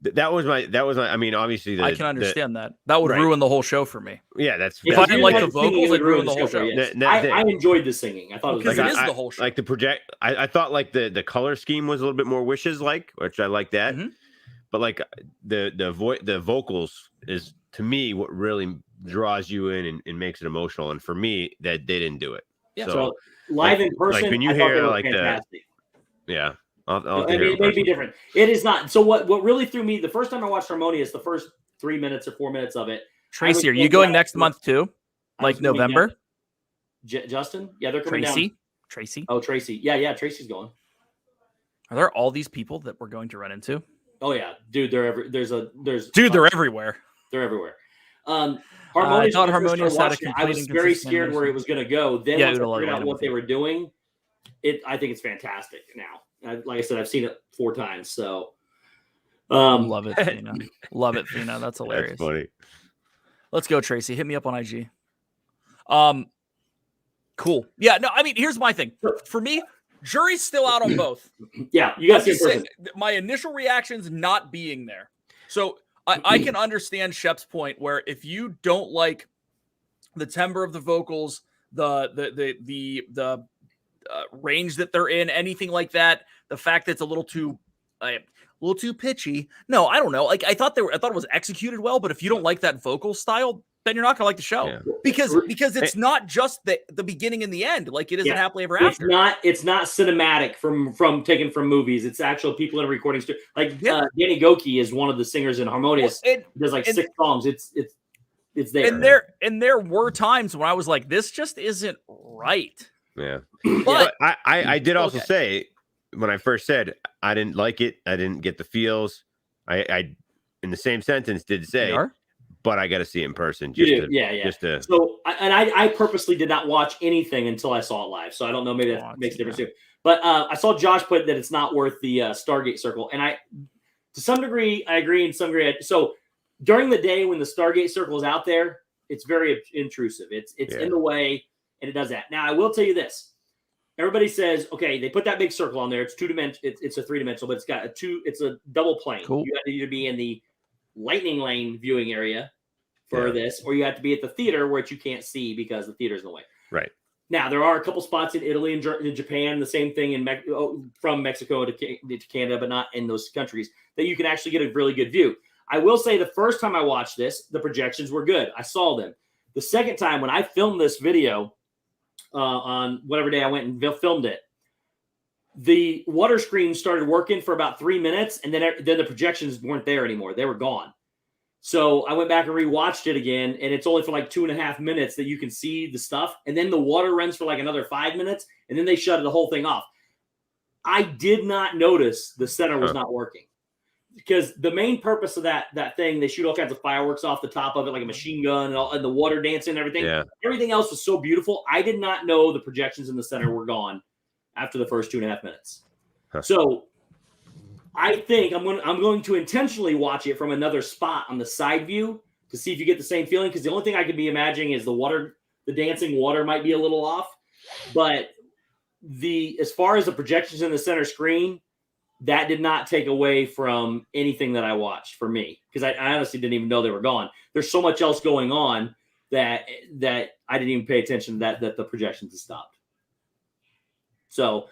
That was my. I mean, obviously, I can understand that. That would ruin the whole show for me. Yeah, if I didn't like the vocals, it'd ruin the whole show. I enjoyed the singing. I thought it was because it is the whole show. Like the project, I thought like the color scheme was a little bit more Wishes like, which I like that. Mm-hmm. But like the vocals is to me what really draws you in and makes it emotional. And for me, that they didn't do it. Yeah. So live in person, like when you hear like fantastic. It may be different. It is not. So what really threw me the first time I watched Harmonious, the first 3 minutes or 4 minutes of it. Tracy, are you going next month too? Like November? Justin? Yeah, they're coming down. Tracy? Oh, Tracy. Yeah, Tracy's going. Are there all these people that we're going to run into? Oh yeah, dude, they're everywhere. They're everywhere. I thought Harmonious had a complete. I was very scared where it was going to go. Then once I figured out what they were doing, I think it's fantastic now. Like I said, I've seen it 4 times. So, love it, Thina. Love it, Thina. That's hilarious. That's funny. Let's go, Tracy. Hit me up on IG. Cool. Yeah. No, I mean, here's my thing. For me, jury's still out on both. Yeah, you got to see my initial reactions not being there. So I can understand Shep's point where if you don't like the timbre of the vocals, the range that they're in, anything like that, the fact that it's a little too pitchy. No, I don't know. Like I thought it was executed well, but if you don't like that vocal style, then you're not gonna like the show because it's not just the beginning and the end, like it isn't Happily Ever After. It's not cinematic from taken from movies. It's actual people in a recording studio. Like Danny Goki is one of the singers in Harmonious. There's like 6 songs. It's there. And there were times when I was like, this just isn't right. Yeah, but I did also say when I first said I didn't like it, I didn't get the feels. I in the same sentence did say. But I got to see it in person. So, I purposely did not watch anything until I saw it live. So I don't know. Maybe that makes a difference too. But I saw Josh put that it's not worth the Stargate Circle, and to some degree, I agree. In some degree, so during the day when the Stargate Circle is out there, it's very intrusive. It's in the way, and it does that. Now I will tell you this: everybody says, okay, they put that big circle on there. It's 2-dimensional. It's a 3-dimensional, but it's a double plane. Cool. You have to either be in the lightning lane viewing area for this, or you have to be at the theater, which you can't see because the theater's in the way. Right. Now, there are a couple spots in Italy and Japan, the same thing in from Mexico to Canada, but not in those countries, that you can actually get a really good view. I will say the first time I watched this, the projections were good. I saw them. The second time when I filmed this video on whatever day I went and filmed it, the water screen started working for about 3 minutes, and then the projections weren't there anymore. They were gone. So I went back and rewatched it again, and it's only for like 2.5 minutes that you can see the stuff. And then the water runs for like another 5 minutes, and then they shut the whole thing off. I did not notice the center was not working, because the main purpose of that thing, they shoot all kinds of fireworks off the top of it, like a machine gun and the water dancing and everything. Yeah. Everything else was so beautiful. I did not know the projections in the center were gone after the first 2.5 minutes. So I think I'm going to intentionally watch it from another spot on the side view to see if you get the same feeling. Because the only thing I could be imagining is the dancing water might be a little off. But as far as the projections in the center screen, that did not take away from anything that I watched for me. Because I honestly didn't even know they were gone. There's so much else going on that I didn't even pay attention that the projections had stopped. So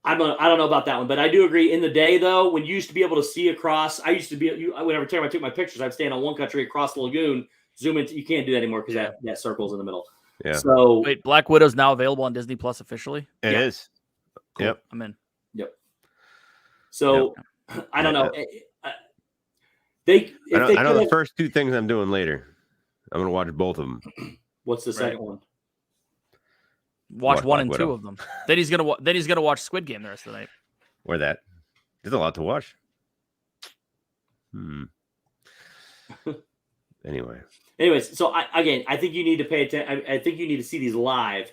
I don't know about that one, but I do agree. In the day, though, when you used to be able to see across, whenever time I took my pictures, I'd stand on one country across the lagoon, zoom in. You can't do that anymore because that circle's in the middle. Yeah. So wait, Black Widow's now available on Disney Plus officially? It is. Cool. Yep. I'm in. Yep. So I don't know. I know the first two things I'm doing later. I'm going to watch both of them. What's the second one? Watch 1 and 2 of them. Then he's gonna watch Squid Game the rest of the night. Or that. There's a lot to watch. Anyways, so I think you need to pay attention. I think you need to see these live,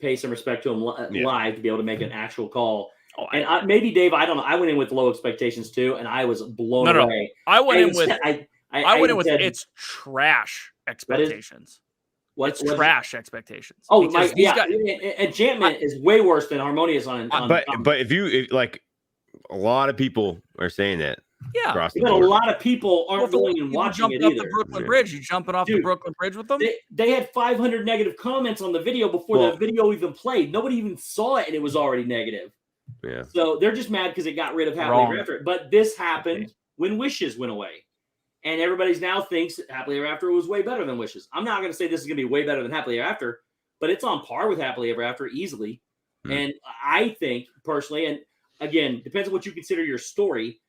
pay some respect to them live to be able to make an actual call. And maybe Dave, I don't know. I went in with low expectations too, and I was blown away. I went in with it's trash expectations. What's trash expectations? Oh my, Enchantment is way worse than Harmonious on. But if a lot of people are saying that. Yeah, but a lot of people aren't going and watching it either. The Brooklyn Bridge, you jumping off the Brooklyn Bridge with them? They had 500 negative comments on the video before the video even played. Nobody even saw it, and it was already negative. Yeah. So they're just mad because it got rid of Happily Ever After. But this happened when Wishes went away. And everybody's now thinks Happily Ever After was way better than Wishes. I'm not going to say this is going to be way better than Happily Ever After, but it's on par with Happily Ever After easily. And I think personally, and again, depends on what you consider your story.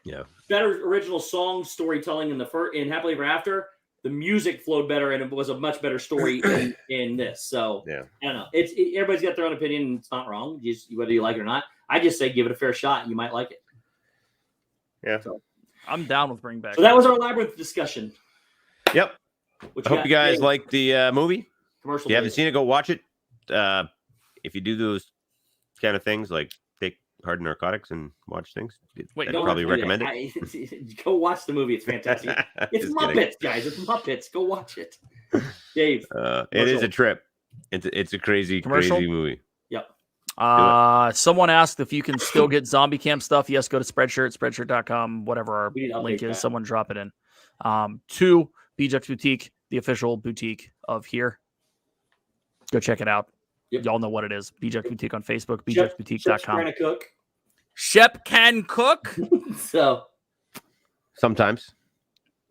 Yeah. Better original song storytelling in Happily Ever After. The music flowed better, and it was a much better story in this. So I don't know. Everybody's got their own opinion, and it's not wrong. Whether you like it or not, I just say give it a fair shot, and you might like it. Yeah. So I'm down with Bring Back. So that was our Labyrinth discussion. Yep. I hope you guys like the movie. Commercial. If you haven't seen it, go watch it. If you do those kind of things, like take hard narcotics and watch things, I'd probably recommend it. Go watch the movie. It's fantastic. It's Muppets, guys. It's Muppets. Go watch it. Dave. It is a trip. It's a crazy movie. Yep. Someone asked if you can still get Zombie Camp stuff. Yes, go to spreadshirt.com, whatever our link is. Someone drop it in. 2, BJ's Boutique, the official boutique of here. Go check it out. Yep. Y'all know what it is. BJ's Boutique on Facebook, bjboutique.com. Shep can cook. So sometimes.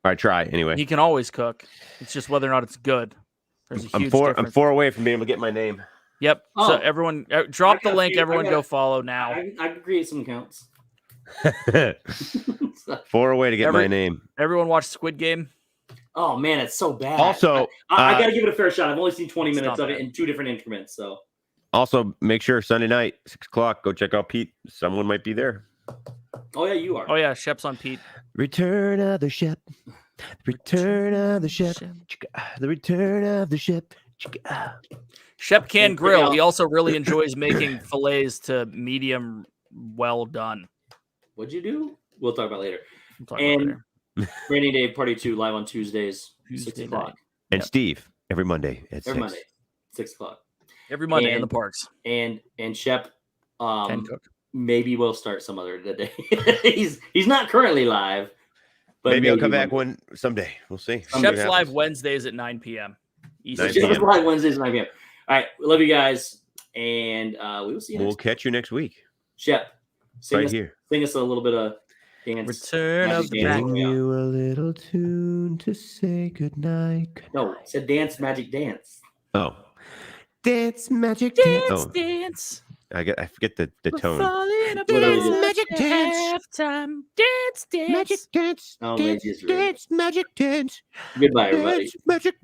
I try anyway. He can always cook. It's just whether or not it's good. There's a huge difference. I'm 4 away from being able to get my name. Yep. So everyone, drop the link. Everyone go follow now. I can create some accounts. 4 away to get my name. Everyone watch Squid Game. Oh man, it's so bad. Also, I got to give it a fair shot. I've only seen 20 minutes of it in 2 different increments. So also make sure Sunday night, 6:00, go check out Pete. Someone might be there. Oh yeah, you are. Oh yeah, Shep's on Pete. Return of the Shep. Return of the Shep. The return of the Shep. Shep can grill. He also really enjoys making fillets to medium well done. What'd you do? We'll talk about later. Brandy Dave Party 2 live on Tuesdays, 6 o'clock. And Steve every Monday at 6. Monday, 6 o'clock. Every Monday in the parks. And Shep can cook. Maybe we'll start some other day. He's not currently live, But maybe I'll come back one someday. We'll see. Shep's Live Wednesdays at 9 p.m. Eastern. 9 Shep's p.m. Live Wednesdays at 9 p.m. All right, we love you guys, and we will see you We'll next time. catch you next week. Shep, Right here. sing us a little bit of dance. Return magic of the dance. Mac. Bring you a little tune to say goodnight. No, I said dance, magic dance. Oh. Dance, magic dance. Dance, Oh, dance. I forget the We're tone. falling apart Literally at magic dance. halftime. Dance, dance. Magic dance. Oh, Dance, Lazy is rude. dance, magic dance. Goodbye, everybody. Dance, magic